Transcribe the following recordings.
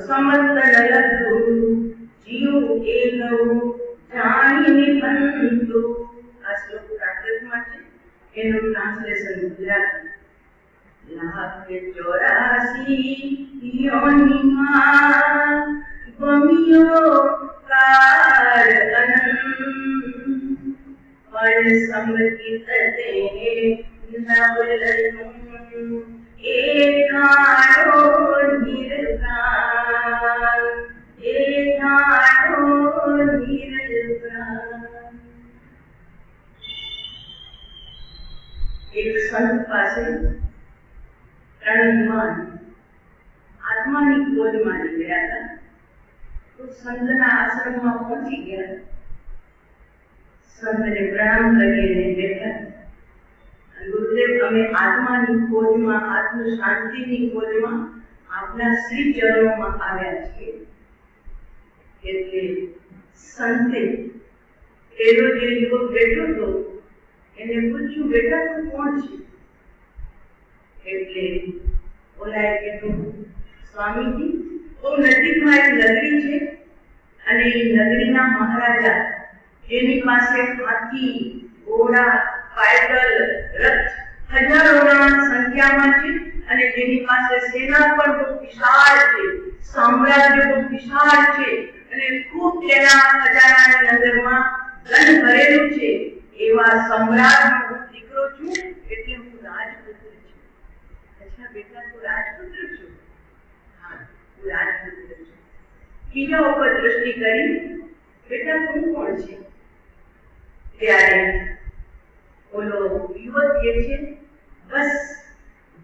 સમતલલતુ જીવ એકવું જાણીને બંતુ। આ શ્લોક પ્રાકૃતમાં છે, એનું ટ્રાન્સલેશન ગુજરાતી। લાખ 84 યોનિમાં ગમ્યો કાર અનંત પણ સંગીત તે નવલનું એકાળો નિર્ગાન એકાળો નિર્ગાન। એક સંત પાસે ત્રણ આત્માની ખોજમાં નીકળ્યા હતા। તો સંતના આશ્રમમાં પહોંચી ગયા। સંતને પ્રણામ કરીને બેઠા। ગુરુદેવ, અમે આત્માની ખોજમાં, આત્મ શાંતિની ખોજમાં આપના શ્રી ચરણોમાં આવ્યા છીએ। એટલે સંતે પેલો જે યુવક બેઠો હતો એને પૂછ્યું, બેટા તું કોણ છે? એટલે ઓલાએ કીધું, સ્વામીજી બહુ નજીકમાં એક નગરી છે અને એ નગરીના મહારાજા જેની પાસે હાથી, ઘોડા, પાયદલ, રથ હજારોના સંખ્યામાં છે અને જેની પાસે સેના પણ બહુ વિશાળ છે, સામ્રાજ્ય બહુ વિશાળ છે અને ખૂબ તેના ખજાનાની અંદરમાં ધન ભરેલું છે, એવા સમ્રાટનો હું દીકરો છું, એટલે હું રાજપુત્ર છું। અચ્છા બેટા, તું રાજપુત્ર છું? હા, હું રાજપુત્ર છું। બીજા ઉપર દ્રષ્ટિ કરી, બેટા તું કોણ છે? ત્યારે ઓલો યુવક કહે છે, બસ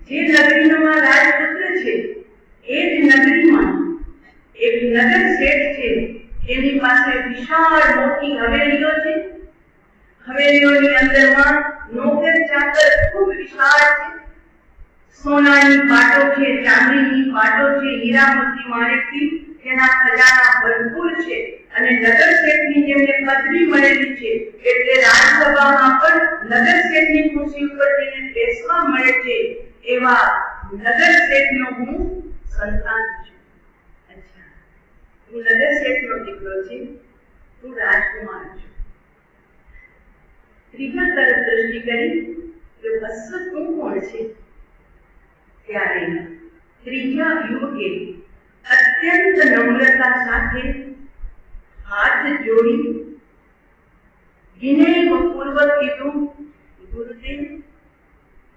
જે નગરીનો રાજપુત્ર છે એ જ નગરીમાં એક નગર શેઠ છે, એની પાસે વિશાળ મોટી હવેલીઓ છે। હવેલીઓની અંદરમાં નોકર ચાકર ખૂબ વિશાળ છે, સોનાની પાટો છે, ચાંદીની પાટો છે, હીરા મોતી માણેકથી તેના ખજાના ભરપૂર છે અને નગર શેઠની જેમને પદવી મળેલી છે એટલે રાજસભામાં પણ નગર શેઠની ખુરશી ઉપર જઈને બેસવા મળે છે, એવા નગર શેઠનો હું સંતાન છું। અચ્છા, તું નગર શેઠનો દીકરો છે, તું રાજકુમાર છું। ત્રીજા તરફ દ્રષ્ટિ કરી કે બસ તું કોણ છે? ત્યારે ત્રીજા યુવકે અત્યંત નમ્રતા સાથે હાથ જોડી વિનયપૂર્વક કીધું, ગુરુદેવ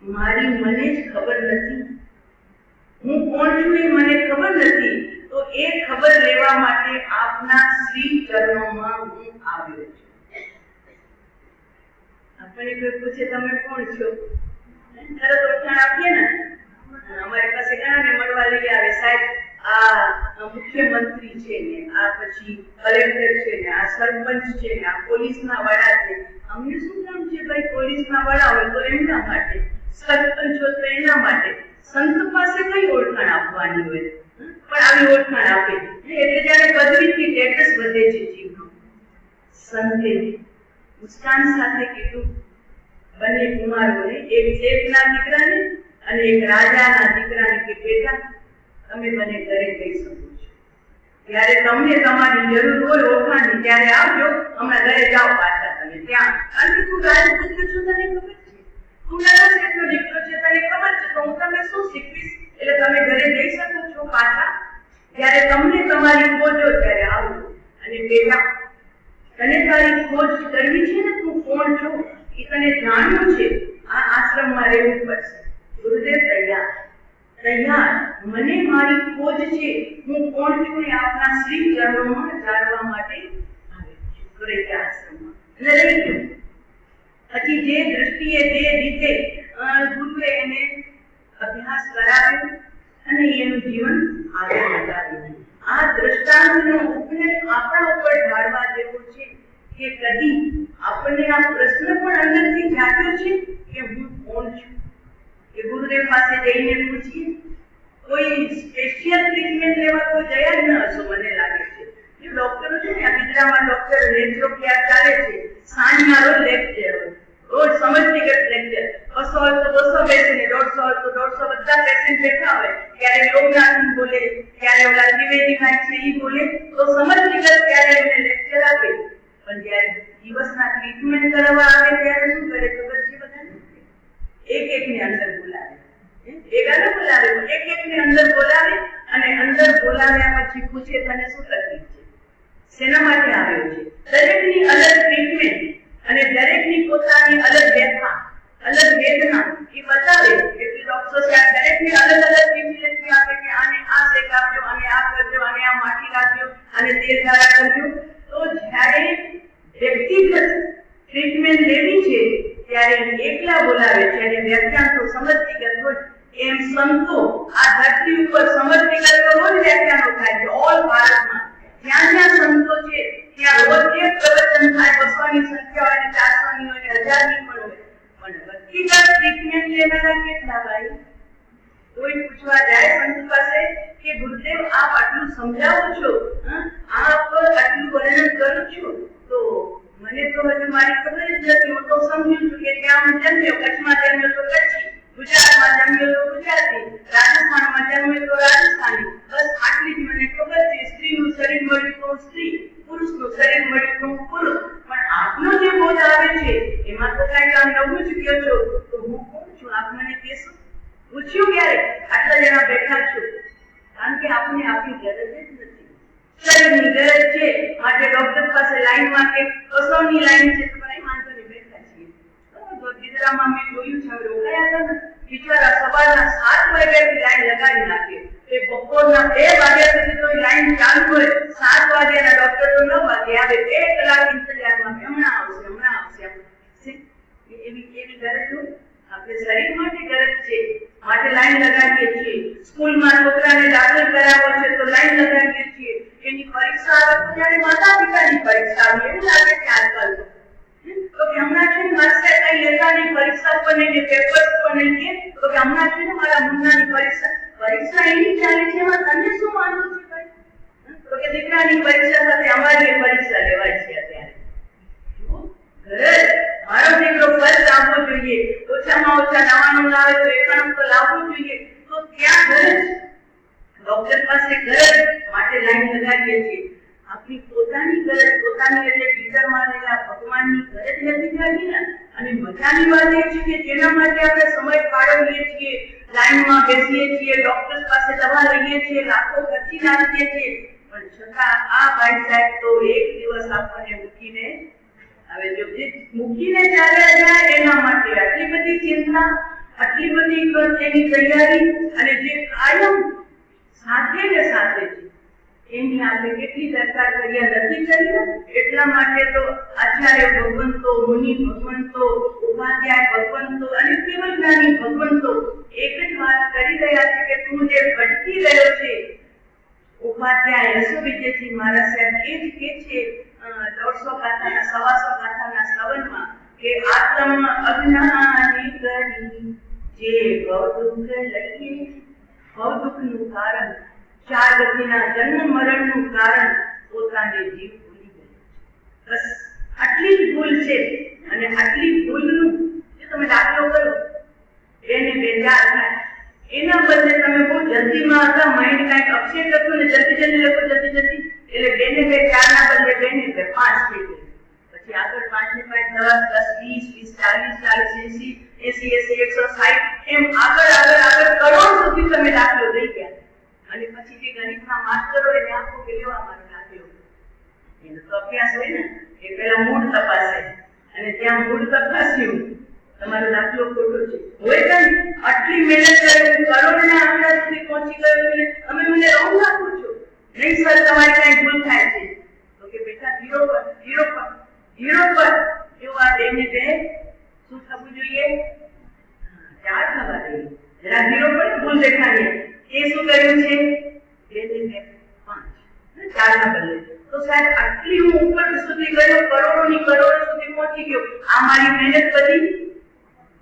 મારી મને જ ખબર નથી, હું કોણ છું એ મને ખબર નથી, તો એ ખબર લેવા માટે આપના શ્રી ચરણોમાં હું આવ્યો છું। આપણે કોઈ પૂછે તમે કોણ છો, તરત ઓળખાણ આપીએ ને। અમારી પાસે ઘણાને મળવા લઈ આવે, સાહેબ આ મુખ્યમંત્રી છે ને, આ પછી કલેક્ટર છે ને, આ સરપંચ છે ને, આ પોલીસના વડા છે। અમને શું કામ છે ભાઈ, પોલીસના વડા હોય તો એમના માટે, સરપંચ હોય તો એના માટે, સંત પાસે કઈ ઓળખાણ આપવાની હોય, પણ આવી ઓળખાણ આપે એટલે જયારે પદવીથી સ્ટેટસ વધે છે જીવનું। સંતે મુસ્કાન સાથે કીધું બંને કુમારોને, એક શેઠના દીકરાને અને એક રાજાના દીકરાને, કે બેટા તમે મને ઘરે જઈ શકો છો, ત્યારે તમને તમારી જરૂર હોય ઓળખાણની ત્યારે આવજો, હમણાં ઘરે જાઓ પાછા તમે ત્યાં। અને તું રાજપુત્ર છો, તને ખબર છે, તું નગર શેઠનો દીકરો છે, તને ખબર છે, તો હું તમને શું શીખવીશ, એટલે તમે ઘરે જઈ શકો છો પાછા, ત્યારે તમને તમારી ખોજો ત્યારે આવજો। અને બેટા તને તારી ખોજ કરવી છે ને, તું કોણ છો એ તને જાણવું છે, આ આશ્રમમાં રહેવું પડશે। ગુરુદેવ તૈયાર તૈયાર, મને મારી ખોજ છે, હું કોણ છું એ આપના શ્રી ચરણોમાં જાણવા માટે આવ્યો છું। રહી ગયું। પછી જે દ્રષ્ટિએ જે રીતે ગુરુએ એને અભ્યાસ કરાવ્યો અને એનું જીવન આગળ વધાર્યું। આ દ્રષ્ટાંતનો ઉપનય આપણા ઉપર ઢાળવા જેવો છે કે કદી આપણને આ પ્રશ્ન પણ અંદરથી જાગ્યો છે કે હું કોણ છું, કે ગુરુદેવ પાસે જઈને પૂછીએ, કોઈ સ્પેશિયલ ટ્રીટમેન્ટ લેવા તો ગયા જ ન હશો મને લાગે છે। જે ડોક્ટરો છે ને, આ બિદડામાં ડોક્ટર નેચરોપેથિક ચાલે છે, સાંજના રોજ લેક્ચર, રોજ સમજતીગત લેક્ચર, 200 હોય તો 200 બેસીને, 150 હોય તો 150 બધા પેશન્ટ બેઠા હોય, ક્યારે લોકનાથન બોલે, ક્યારે ઓલા ત્રિવેદીભાઈ છે ઈ બોલે, તો સમજતીગત ત્યારે એમને લેક્ચર આપે. પણ જ્યારે દિવસના ટ્રીટમેન્ટ કરવા આવે ત્યારે શું કરે ખબર છે બધાને? એક અંદર બોલાવે, ભેગા ન બોલાવે, એક અંદર બોલાવે અને અંદર બોલાવ્યા પછી પૂછે તને શું તકલીફ છે, શેના માટે આવ્યો છે? દરેકની અલગ ટ્રીટમેન્ટ અને દરેકની પોતાની અલગ વ્યથા, અલગ વેદના એ બતાવે. એટલે ડોક્ટર સાહેબ દરેકને અલગ ટ્રીટમેન્ટ આપે કે આને આ શેક આપજો, આને આ કરજો, આને આ માટી રાખજો, આને તેલ ધારા કરજો. તો જ્યારે વ્યક્તિગત ટ્રીટમેન્ટ લેવી છે ત્યારે એકલા બોલાવે છે અને વ્યાખ્યાન તો સમજતીગત હોય. એમ સંતો આ ધરતી ઉપર સમજતીગત તો રોજ વ્યાખ્યાનો થાય છે. ઓલ ભારતમાં જ્યાં જ્યાં સંતો છે ત્યાં રોજ એક પ્રવચન થાય. 200 ની સંખ્યા હોય, 400 ની હોય, 1000 ની પણ હોય. પણ વ્યક્તિગત ટ્રીટમેન્ટ લેનારા કેટલા ભાઈ? કોઈ પૂછવા જાય સંત પાસે કે ગુરુદેવ આપ આટલું સમજાવો છો, આપ આટલું વર્ણન કરો છો, તો મને તો હજુ મારી ખબર જ નથી. હું તો સમજુ છું કે ત્યાં હું જન્મ્યો, કચ્છમાં જન્મ્યો તો કચ્છી, ગુજરાતમાં જન્મ્યો તો ગુજરાતી, રાજસ્થાનમાં જન્મ્યો તો રાજસ્થાની, બસ આટલી જ મને ખબર છે. સ્ત્રીનું શરીર મળ્યું તો સ્ત્રી, પુરુષનું શરીર મળ્યું તો પુરુષ. પણ આપનો જે બોધ આવે છે એમાં તો કઈ કામ નવું જ કહો છો. તો હું કોણ છું? આપ મને કહેશો? પૂછ્યું ક્યારે? આટલા જણા બેઠા છો કારણ કે આપને આપની ગરજ જ નથી. શરીરની ગરજ છે માટે ડોક્ટર પાસે લાઈનમાં કે 200 ની લાઈન છે તો કઈ વાંધો નહીં, બેઠા છીએ. તો બિદરામાં મેં જોયું છે, હવે રોકાયા હતા ને, બિચારા સવારના 7 વાગ્યાથી લાઈન લગાવી નાખે. એ બપોરના 2 વાગ્યા સુધી તો લાઈન ચાલુ હોય. 7 વાગ્યાના ડોક્ટર તો 9 વાગે આવે. 2 કલાક ઇંતજારમાં હમણાં આવશે, હમણાં આવશે. એવી ગરજ હોય. આપણે શરીર માટે ગરજ છે માટે લાઈન લગાવીએ છીએ. સ્કૂલમાં છોકરાને દાખલ કરાવવો છે તો લાઈન લગાવીએ છીએ. એની પરીક્ષા આવે તો જ્યારે માતા પિતાની પરીક્ષા આવે એવું લાગે છે આજકાલ તો કે હમણાં છે ને મારે કઈ લેતા નહીં, પરીક્ષા ઉપર નહીં, પેપર્સ પર નહીં, તો કે હમણાં છે ને મારા મુન્નાની પરીક્ષા એની ચાલે છે, એમાં તને શું વાંધો છે ભાઈ? તો કે દીકરાની પરીક્ષા સાથે અમારી પરીક્ષા લેવાય છે અત્યારે. મારો દીકરો ફર્સ્ટ આવવો જોઈએ, ઓછામાં ઓછા 99 લાવે તો 91 તો લાવવું જોઈએ. તો ત્યાં ગરજ, ડોક્ટર પાસે ગરજ માટે લાઈન લગાવીએ છીએ. આપણી પોતાની ગરજ, પોતાની એટલે ભીતરમાં રહેલા ભગવાનની ગરજ નથી લાગી ને. અને મજાની વાત એ છે કે જેના માટે આપણે સમય ફાળવીએ છીએ, લાઈનમાં બેસીએ છીએ, ડોક્ટર પાસે દવા લઈએ છીએ, લાખો ખર્ચી નાખીએ છીએ, પણ છતાં આ ભાઈ સાહેબ તો એક દિવસ આપણને મૂકીને હવે જો મૂકીને ચાલ્યા જાય એના માટે આટલી બધી ચિંતા, આટલી બધી એની તૈયારી અને જે કાયમ સાથે ને સાથે છે એની આપણે કેટલી દરકાર કર્યા નથી કરી. એટલા માટે તો આચાર્ય ભગવંતો, મુનિ ભગવંતો, ઉપાધ્યાય ભગવંતો અને કેવલ જ્ઞાની ભગવંતો એક જ વાત કરી રહ્યા છે કે તું જે ભટકી રહ્યો છે. ઉપાધ્યાય યશોવિજયજી મહારાજ સાહેબ એ જ કે છે 150 ગાથાના 125 ગાથાના શ્રવણમાં કે આત્મ અજ્ઞાની કરી જે ભવ દુઃખ લઈએ, ભવ દુઃખનું કારણ, 4 ગતિના જન્મ મરણનું કારણ પોતાને જીવ ભૂલી ગયો. બસ આટલી જ ભૂલ છે. અને આટલી ભૂલનું જો તમે દાખલો કરો 2 ને 2 4 થાય, એના બદલે તમે બહુ જલ્દીમાં હતા, માઇન્ડ કાંઈક અપસેટ હતું ને જલ્દી લખો જલ્દી, એટલે 2 ને 2 4 ના બદલે 2 ને 2 5 થઈ ગયું. પછી આગળ 5 ને 5 10, 10, 20, 20, 40, 40, 80, 160 એમ આગળ કરોડ સુધી તમે દાખલો લઈ ગયા. અને પછી જે ગણિતના માસ્ટર હોય એને આખો કે લેવા મારો દાખલો, એનો તો અભ્યાસ હોય ને, એ પેલા મૂળ તપાસે અને ત્યાં મૂળ તપાસ્યું તમારો દાખલો ખોટો છે હોય કઈ. આટલી મહેનત કરી કરોડના આંકડા સુધી પહોંચી ગયો એટલે તમે મને રોંગ નાખો છો. નહીં સર તમારી કઈ ભૂલ થાય છે તો કે બેટા 0 પર જો આ 2 ને 2 શું થવું જોઈએ? 4 થવા જોઈએ. જરા 0 પર ભૂલ દેખાડીએ. એ શું કર્યું છે? 2 ને 2 5, 4 ના બદલે. તો સાહેબ આટલી હું ઉપર સુધી ગયો, કરોડોની કરોડ સુધી પહોંચી ગયો. આ મારી મહેનત બધી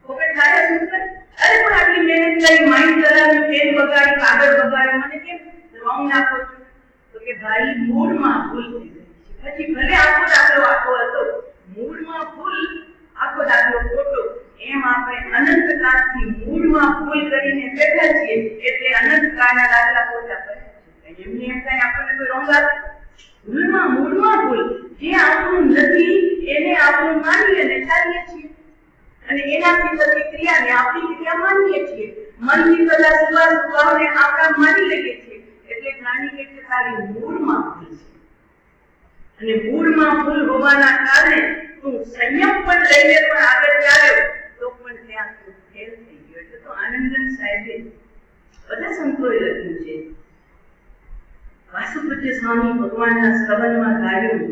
ફોકટ થાય શું કરે? અરે પણ આટલી મહેનત કરી, માઇન્ડ ચલાવ્યું, પેન બગાડી, કાગળ બગાડ્યો, મને કેમ રોંગ નાખો છો? તો કે ભાઈ મૂળમાં ભૂલ થઈ ગઈ છે. પછી ભલે આખો દાખલો આખો હતો, મૂળમાં ભૂલ આ આખો દાખલો ખોટો. એમ આપણે અનંત કાળથી મૂળમાં ભૂલ કરીને બેઠા છીએ એટલે અનંત કાળના દાખલા ખોટા પડે છે. એમની એમ કઈ આપણને કોઈ રોંગ આપે? મૂળમાં ભૂલ. જે આપણું નથી એને આપણું માની અને ચાલીએ છીએ અને એનાથી થતી ક્રિયાને આપણી ક્રિયા માનીએ છીએ. મનથી થતા સ્વભાવને આપણા માની લઈએ છીએ. એટલે જ્ઞાની કે છે તારી મૂળમાં ભૂલ છે અને મૂળમાં ભૂલ હોવાના કારણે તું સંયમ પણ લઈને પણ આગળ ચાલ્યો તો પણ ત્યાં તું ફેલ થઈ ગયો. એટલે તો આનંદન સાહેબે બધા સંતોએ લખ્યું છે. વાસુપૂજ્ય સ્વામી ભગવાનના સ્તવનમાં ગાયું,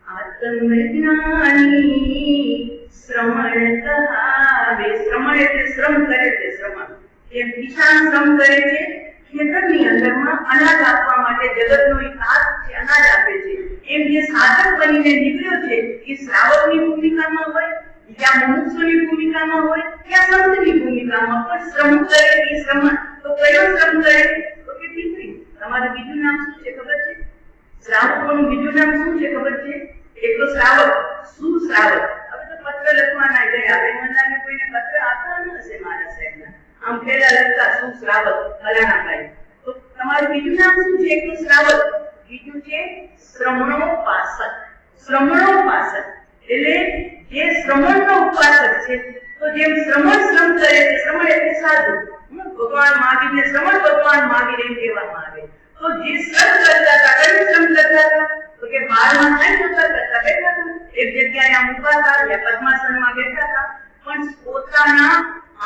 આત્મજ્ઞાની શ્રમણ કહાવે. શ્રમણ એટલે શ્રમ કરે છે. શ્રમણ જેમ કિસાન શ્રમ કરે છે ખેતરની અંદરમાં અનાજ આપવા માટે જગતનો એક હાથ છે, અનાજ આપે છે. એમ જે સાધક બનીને નીકળ્યો છે એ શ્રાવકની ભૂમિકામાં હોય યા મુમુક્ષુની ભૂમિકામાં હોય યા સંતની ભૂમિકામાં પણ શ્રમ કરે એ શ્રમણ. તો કયો શ્રમ કરે? તો કે દીકરી. તમારું બીજું નામ શું છે ખબર છે? શ્રાવકોનું બીજું નામ શું છે ખબર છે? એક તો શ્રાવક, સુશ્રાવક. હવે તો પત્ર લખવાના ગયા. હવે મને લાગે કોઈને પત્ર આપતા ન હશે મારા સાહેબના. આમ પેલા લખતા સુશ્રાવક ફલાણા ભાઈ. તો તમારું બીજું નામ શું છે? એક તો શ્રાવક, બીજું છે શ્રમણોપાસક. શ્રમણોપાસક એટલે જે શ્રમણનો ઉપાસક છે. તો જેમ શ્રમણ શ્રમ કરે છે, શ્રમણ એટલે સાધુ, ભગવાન મહાવીરને શ્રમણ ભગવાન મહાવીર એમ કહેવામાં આવે. તો જે શ્રમ કરતા હતા, કયું શ્રમ કરતા હતા? તો કે બારમાં કઈ નતા કરતા, બેઠા હતા એક જગ્યાએ આમ ઉભા હતા યા પદ્માસનમાં બેઠા હતા, પણ પોતાના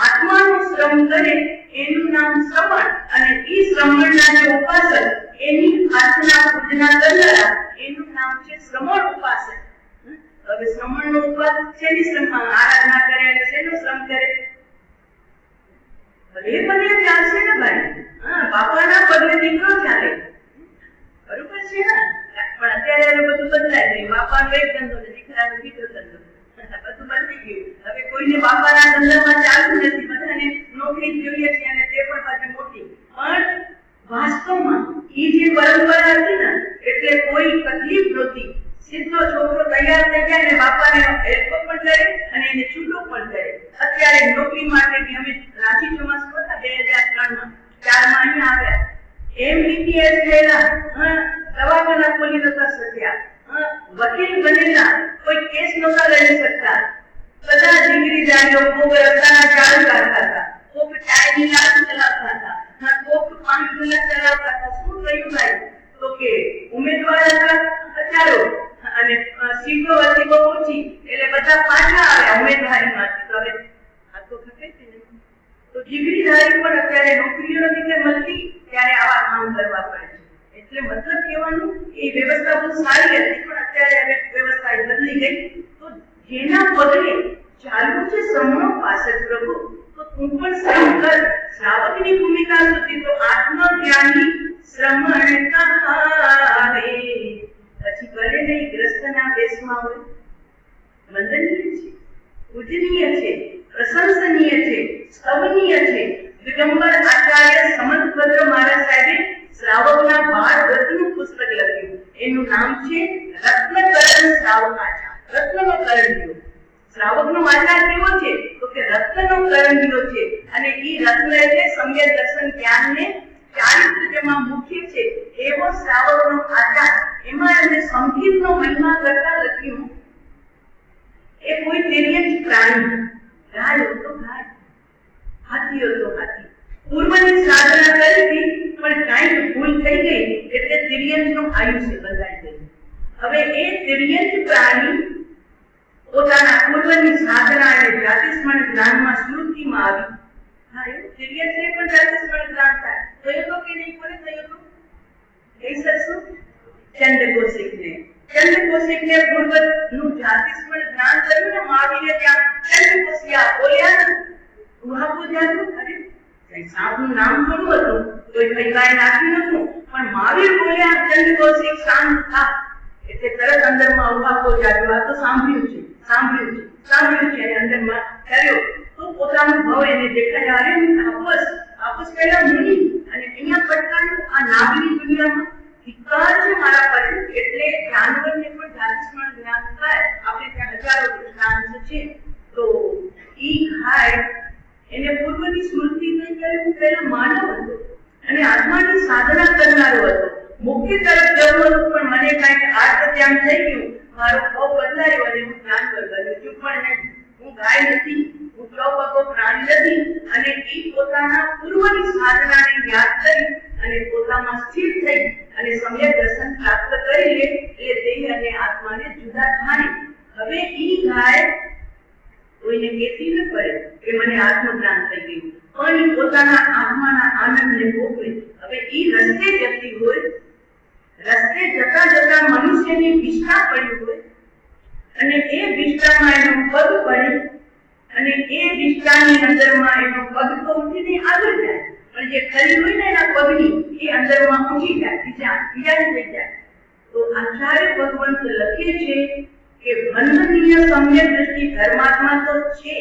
આત્માનું શ્રમ કરે એનું નામ શ્રમણ. અને ઈ શ્રમણના જે ઉપાસક એની આત્મા પૂજના કરનારા એનું નામ છે શ્રમણ ઉપાસક. હવે શ્રમણનો ઉપાસક શેની શ્રમ આરાધના કરે અને શેનો શ્રમ કરે? ભલે ભલે ચાલશે ને ભાઈ. બાપાના પગલે દીકરો ચાલે, બરોબર છે ને? પણ અત્યારે બધું બદલાય ગયું. બાપાનો એક ધંધો ને દીકરાનો બીજો ધંધો, બધું બદલી ગયું. હવે કોઈને બાપાના ધંધામાં ચાલતું નથી, બધાને નોકરી જોઈએ છે અને તે પણ પાછી મોટી. પણ વાસ્તવમાં એ જે પરંપરા હતી ને એટલે કોઈ તકલીફ નહોતી. સીધો છોકરો તૈયાર થઈ જાય ને બાપાને હેલ્પ પણ કરે અને એને છૂટો પણ કરે. અત્યારે નોકરી માટે અમે રાંચી ચોમાસું હતા 2003માં 4માં અહીંયા આવ્યા. MBBS થયેલા, દવાખાના ખોલી નતા શક્યા, વકીલ બનેલા, કોઈ કેસ નતા લડી શકતા. બધા ડિગ્રી જાણીઓ કોક રસ્તાના ચાલુ કાઢતા હતા, કોક ટાયરની લારી ચલાવતા હતા, કોક પાણી ગુલા ચલાવતા હતા. શું થયું ભાઈ? તો કે ઉમેદવાર હતા હજારો અને સીટો હતી બહુ ઓછી એટલે બધા પાછા આવ્યા ઉમેદવારીમાંથી. તો હવે આ તો ખપે છે ને. તો ડિગ્રીધારી પણ અત્યારે નોકરીઓ નથી મળતી ત્યારે આવા કામ કરવા પડે છે. એટલે મતલબ કહેવાનું એ વ્યવસ્થા બહુ સારી હતી પણ અત્યારે હવે વ્યવસ્થા બદલી ગઈ. તો જેના પગલે ચાલુ છે શ્રમણોપાસક પ્રભુ, તો તું પણ શ્રમ કર. શ્રાવકની ભૂમિકા સુધી તો આત્મજ્ઞાની શ્રમણ કહાવે. પછી ભલે નહીં ગ્રસ્તના દેશમાં હોય, વંદનીય છે, પૂજનીય છે, પ્રશંસનીય છે, સ્તવનીય છે. દિગંબર આચાર્ય સમંતભદ્ર મહારાજ સાહેબે શ્રાવકના બાળ વ્રતનું પુસ્તક લખ્યું. એનું નામ છે રત્નકરણ શ્રાવકાચાર. રત્નનો કરંડિયો. શ્રાવકનો આચાર કેવો છે? તો કે રત્નનો કરંડિયો છે. અને ઈ રત્ન એટલે સમ્યક દર્શન જ્ઞાનને ચારિત્ર જેમાં મુખ્ય છે એવો શ્રાવકનો આચાર. એમાં એમને સંગીતનો મહિમા કરતા લખ્યું. એ કોઈ તેરીય પ્રાણી, ગાય હતો ગાય, હાથી હતો હાથી. પૂર્વની સાધના કરી હતી પણ કાંઈક ભૂલ થઈ ગઈ એટલે તિર્યંજનું આયુષ્ય બદલાઈ ગયું. હવે એ તિર્યંજ પ્રાણી પોતાના પૂર્વની સાધના અને જાતિસ્મરણ જ્ઞાનમાં સ્મૃતિમાં આવી. હા, એવું તિર્યંજને પણ જાતિસ્મરણ જ્ઞાન થાય. થયું તો કે નહીં? કોને થયું હતું? કઈ શકશું? ચંદ્ર કૌશિકને. ચંદ્ર કૌશિકને પૂર્વનું જાતિસ્મરણ જ્ઞાન કર્યું ને મહાવીરે ત્યાં ચંદ્ર કૌશિયા બોલ્યા ને ઉહાપો જાતું. અરે સાપનું નામ થોડું હતું, કોઈ કઈ નાખ્યું નતું, પણ મહાવીર બોલ્યા ચંદ્ર કૌશિક શાંત થા એટલે તરત અંદરમાં ઉહાપો જાગ્યો. આ તો સાંભળ્યું છે અને અંદરમાં કર્યો તો પોતાનું ભાવ એને દેખાય. અરે હું તાપસ પહેલા મુનિ અને અહીંયા પડકાર્યું આ નાગની દુનિયામાં ધિક્કાર છે મારા પર, એટલે જાનવરને પણ જાતિસ્મરણ જ્ઞાન થાય. આપણે ત્યાં હજારો દૃષ્ટાંત છે. તો ઈ ગાય એને પૂર્વની સ્મૃતિ થઈ ગઈ. હું પહેલા માનવ હતો અને આત્માની સાધના કરનારો હતો. મુક્તિ તરફ જવું હતું, પણ મને કાંઈક આત્મધ્યાન થઈ ગયું. મારો ભાવ બદલાયો અને હું જાનવર બન્યો છું. પણ નહીં, હું ગાય નથી, હું ચોપગો પ્રાણી નથી. અને એ પોતાના પૂર્વની સાધનાને યાદ કરી અને પોતામાં સ્થિર થઈ અને સમ્યક દર્શન પ્રાપ્ત કરી લે, એટલે દેહ અને આત્માને જુદા જાણે. હવે ઈ ગાય કોઈને કહેતી ન પડે કે મને આત્મજ્ઞાન થઈ ગયું, પણ એ પોતાના આત્માના આનંદને ભોગવે. હવે ઈ રસ્તે જતી હોય, રસ્તે જતા જતા મનુષ્યની વિષ્ઠા પડી હોય અને એ વિષ્ઠામાં એનો પગ પડે અને એ વિષ્ઠાની અંદરમાં એનો પગ તો ઉઠીને આગળ જાય, પણ જે ખરી હોય ને એના પગની એ અંદરમાં ઊંચી જાય, બીજા થઈ જાય. તો આચાર્ય ભગવંત લખે છે કે વંદનીય સમ્યક દ્રષ્ટિ ધર્માત્મા તો છે,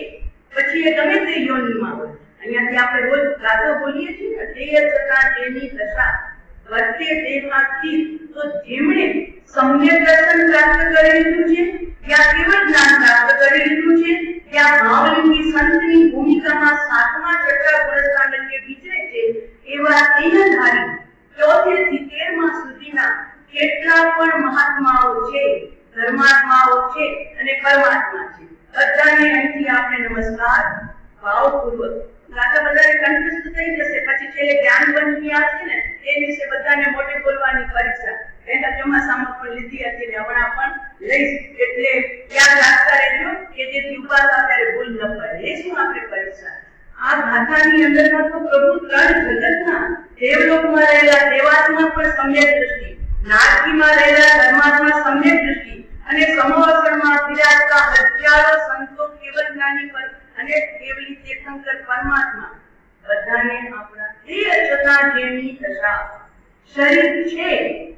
પછી એ ગમે તે યોનિમાં હોય. અહીંયાથી આપણે રોજ ગાતો બોલીએ છીએ ને, દેહ છતાં તેની દશા વર્તે દેહમાં સ્થિર. તો જેમણે સમ્યક દર્શન પ્રાપ્ત કરી લીધું છે, ત્યાં કેવળ જ્ઞાન પ્રાપ્ત કરી લીધું છે, ત્યાં ભાવલિંગી સંતની ભૂમિકામાં 7મા 6ઠા ગુણસ્થાનકે વિચરે છે, એવા દેહધારી 4 થી 13મા સુધીના કેટલા પણ મહાત્માઓ છે, ધર્માત્માઓ છે અને પરમાત્મા છે. બધાને અહીંથી આપણે નમસ્કાર ભાવપૂર્વક. ગાતા બધાને કન્ફ્યુઝ થઈ જશે, પછી છેલ્લે જ્ઞાન બંધની આવશે ને એ વિશે બધાને મોઢે બોલવાની પરીક્ષા એના ચોમાસામાં પણ લીધી હતી ને હમણાં પણ લઈશ. એટલે યાદ રાખતા રહેજો કે જેથી ઉપાડવા ત્યારે ભૂલ ન પડે. એ શું આપણે પરીક્ષા? આ ગાથાની અંદરમાં તો પ્રભુ 3 જગતના દેવલોકમાં રહેલા દેવાત્મા પણ સમ્યક દ્રષ્ટિ, નારકીમાં રહેલા ધર્માત્મા સમ્યક દ્રષ્ટિ અને સમોવસણમાં વિરાજતા હજારો સંતો કેવલ જ્ઞાની પર અને કેવલી તીર્થંકર પરમાત્મા બધાને આપણા દેહ છતાં જેમની દશા શરીર છે,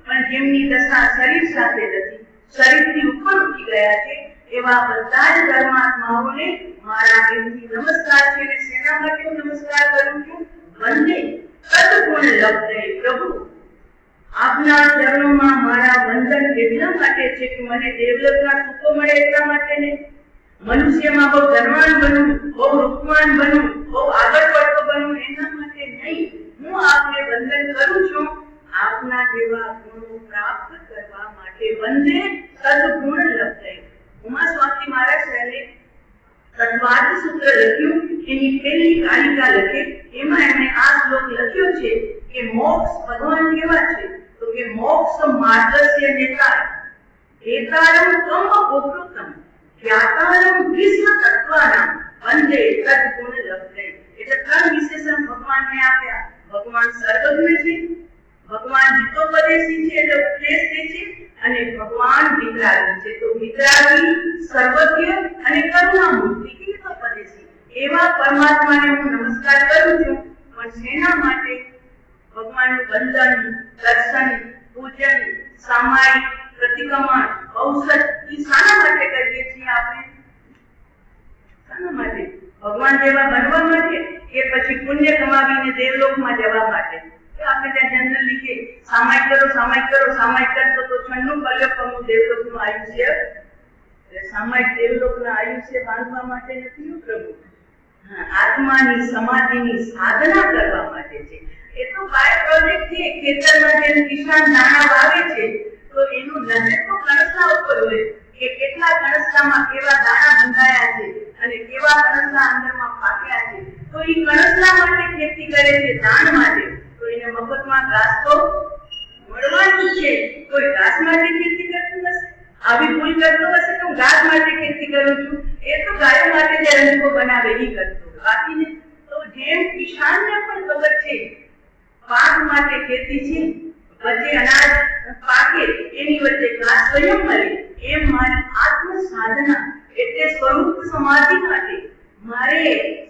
પણ જેમની દશા શરીર સાથે નથી, શરીરથી ઉપર ઉઠી ગયા છે, એવા બધા જ ધર્માત્માઓને મારા પ્રેમથી નમસ્કાર છે. અને શેના માટે હું નમસ્કાર કરું છું? વંદે સદગુણ લબ્ધે. પ્રભુ આપના ચરણોમાં મારા વંદન એટલા માટે છે કે મને દેવલોકના સુખો મળે એટલા માટે નહીં, મનુષ્યમાં બહુ ધનવાન બનવું, બહુ રૂપવાન બનવું, બહુ આગળ પડતો બનવું એના માટે નહીં. હું આપને વંદન કરું છું આપના જેવા ગુણો પ્રાપ્ત કરવા માટે. વંદે સદગુણ લબ્ધે. ઉમા સ્વામી મહારાજ સાહેબે તત્વાર્થ સૂત્ર લખ્યું, એની પહેલી કાલિકા લખે, એમાં એમણે આ શ્લોક લખ્યો છે કે મોક્ષ ભગવાન કેવા છે? તો કે મોક્ષ માર્ગસ્ય નેતા એતારમ કમ ઉપૃતમ જ્ઞાતારમ વિશ્વ તત્વાના વંદે સદગુણ લબ્ધે. એટલે 3 વિશેષણ ભગવાનને આપ્યા. ભગવાન સર્વજ્ઞ છે, ભગવાન હિતોપદેશી છે એટલે ઉપદેશ દે છે, અને ભગવાન વિતરાગી છે. તો વિતરાગી, સર્વજ્ઞ અને કરુણામૂર્તિ હિતોપદેશી એવા પરમાત્માને હું નમસ્કાર કરું છું. પણ શેના માટે? ભગવાનનું વંદન, દર્શન, પૂજન, સામાયિક, પ્રતિક્રમણ, ઔષધ એ શાના માટે કરીએ છીએ આપણે? શાના માટે? ભગવાન જેવા બનવા માટે કે પછી પુણ્ય કમાવીને દેવલોકમાં જવા માટે? આપણે ત્યાં જનરલી કે સામાયિક કરો, સામાયિક કરો, સામાયિક કરતો તો 96 કલ્પનું દેવલોકનું આયુષ્ય. એટલે સામાયિક દેવલોકના આયુષ્ય બાંધવા માટે નથી પ્રભુ, આત્માની સમાધિની સાધના કરવા માટે છે. એ તો બાય પ્રોજેક્ટ છે. ખેતરમાં જેમ કિસાન દાણા વાવે છે તો એનું નજર તો કણસા ઉપર હોય કે કેટલા કણસલામાં કેવા દાણા બંધાયા છે અને કેવા કણસલા અંદરમાં પાક્યા છે. તો એ કણસલા માટે ખેતી કરે છે, દાણ માટે. તો એને મફતમાં ઘાસ તો મળવાનું છે. કોઈ ઘાસ માટે ખેતી કરતું હશે? આવી ભૂલ કરતો હશે તો હું ઘાસ માટે ખેતી કરું છું, એ તો ગાયો માટે જે રંગો બનાવે એ કરતો, બાકી નહીં. તો જેમ કિસાનને પણ ખબર છે પાક માટે ખેતી છે, વચ્ચે અનાજ પાકે એની વચ્ચે ઘાસ સ્વયં મળે, એમ મારી આત્મ સાધના એટલે સ્વરૂપ સમાધિ માટે મારે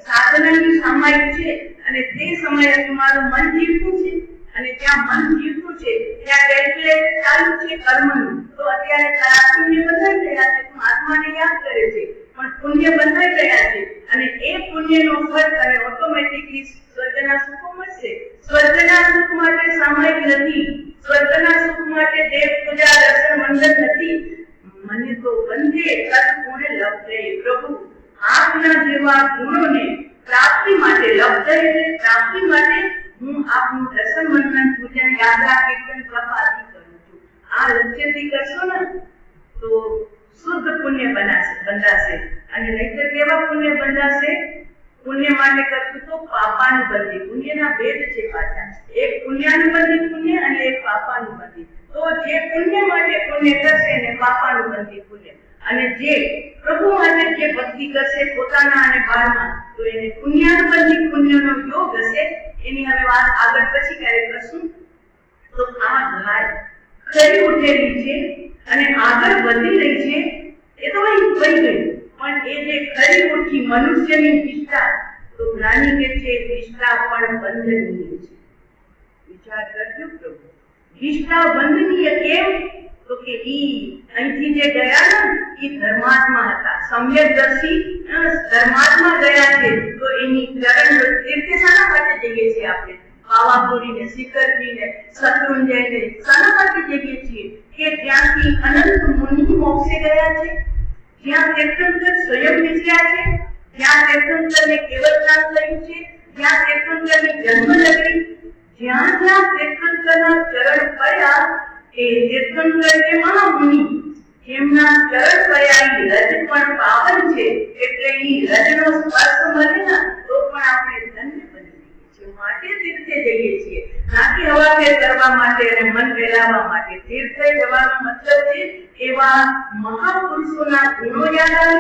સાધનાની સામાયિક છે. અને તે સમયે મારું મન જીવતું છે, અને ત્યાં મન જીવતું છે ત્યાં કેલ્ક્યુલેટ ચાલુ છે કર્મનું. તો અત્યારે કરાતુને બધાઈ ગયા છે, આત્માને યાદ કરે છે, પણ પણ પુણ્ય બંધાઈ ગયા છે અને એ પુણ્યનો ફળ તને ઓટોમેટિકલી સ્વર્ગના સુખો મળશે. સ્વર્ગના સુખ માટે સામાયિક નથી, સ્વર્ગના સુખ માટે દેવ પૂજા દર્શન મંડળ નથી. મને તો બંધે તત્ ગુણે લબ્ધે. પ્રભુ આપના જેવા ગુણોને પ્રાપ્તિ માટે, લબ્ધે એટલે પ્રાપ્તિ માટે હું આપનું દર્શન મંડળ પૂજન યાત્રા કીર્તન તપ આદિ કરું છું. આ લક્ષ્યથી કરશો ને તો શુદ્ધ પુણ્ય બંધાશે. અને નહીતર કેવા પુણ્ય બંધાશે? પુણ્ય માટે કરશું તો પાપાનુબંધી. પુણ્યના ભેદ છે પાછા, એક પુણ્યાનુબંધી પુણ્ય અને એક પાપાનુબંધી. તો જે પુણ્ય માટે પુણ્ય કરશે એને પાપાનુબંધી પુણ્ય, અને જે પ્રભુ માટે જે ભક્તિ કરશે પોતાના અને બહારમાં તો એને પુણ્યાનુબંધી પુણ્યનો યોગ હશે. એની હવે વાત આગળ પછી ક્યારે કરશું. તો આ ગાય ખરી ઉઠેલી છે અને આગળ વધી રહી છે. એ તો વહી ગઈ, પણ એ જે ખરી ઉઠી મનુષ્યની નિષ્ઠા, તો જ્ઞાની કે છે નિષ્ઠા પણ બંધનીય છે. વિચાર કરજો પ્રભુ, નિષ્ઠા બંધનીય કેમ? તો કે અહીંથી જે ગયા ને એ ધર્માત્મા હતા, સમ્યકદર્શી ધર્માત્મા ગયા છે. તો એની ચરણ તીર્થે શાના માટે જઈએ છીએ આપણે? પાવાપુરીને, શિખરજીને, શત્રુંજયને શાના માટે જઈએ છીએ? કે ત્યાંથી અનંત મુનિ મોક્ષે ગયા છે, જ્યાં તીર્થંકર સ્વયં વિચર્યા છે, જ્યાં તીર્થંકરને કેવળ જ્ઞાન થયું છે, જ્યાં તીર્થંકરની જન્મનગરી, જ્યાં જ્યાં તીર્થંકરના ચરણ પડ્યા એ તીર્થંકર કે મહામુનિ જેમના ચરણ પડ્યા એ રજ પણ પાવન છે. એટલે એ રજનો સ્પર્શ મળે ને તો પણ આપણે ધન્ય બની જઈએ છીએ. માટે તીર્થે જઈએ છીએ, ના કે હવા ફેર કરવા માટે અને મન ફેલાવવા માટે. તીર્થે જવાનો મતલબ છે એવા મહાપુરુષોના ગુણો યાદ આવે.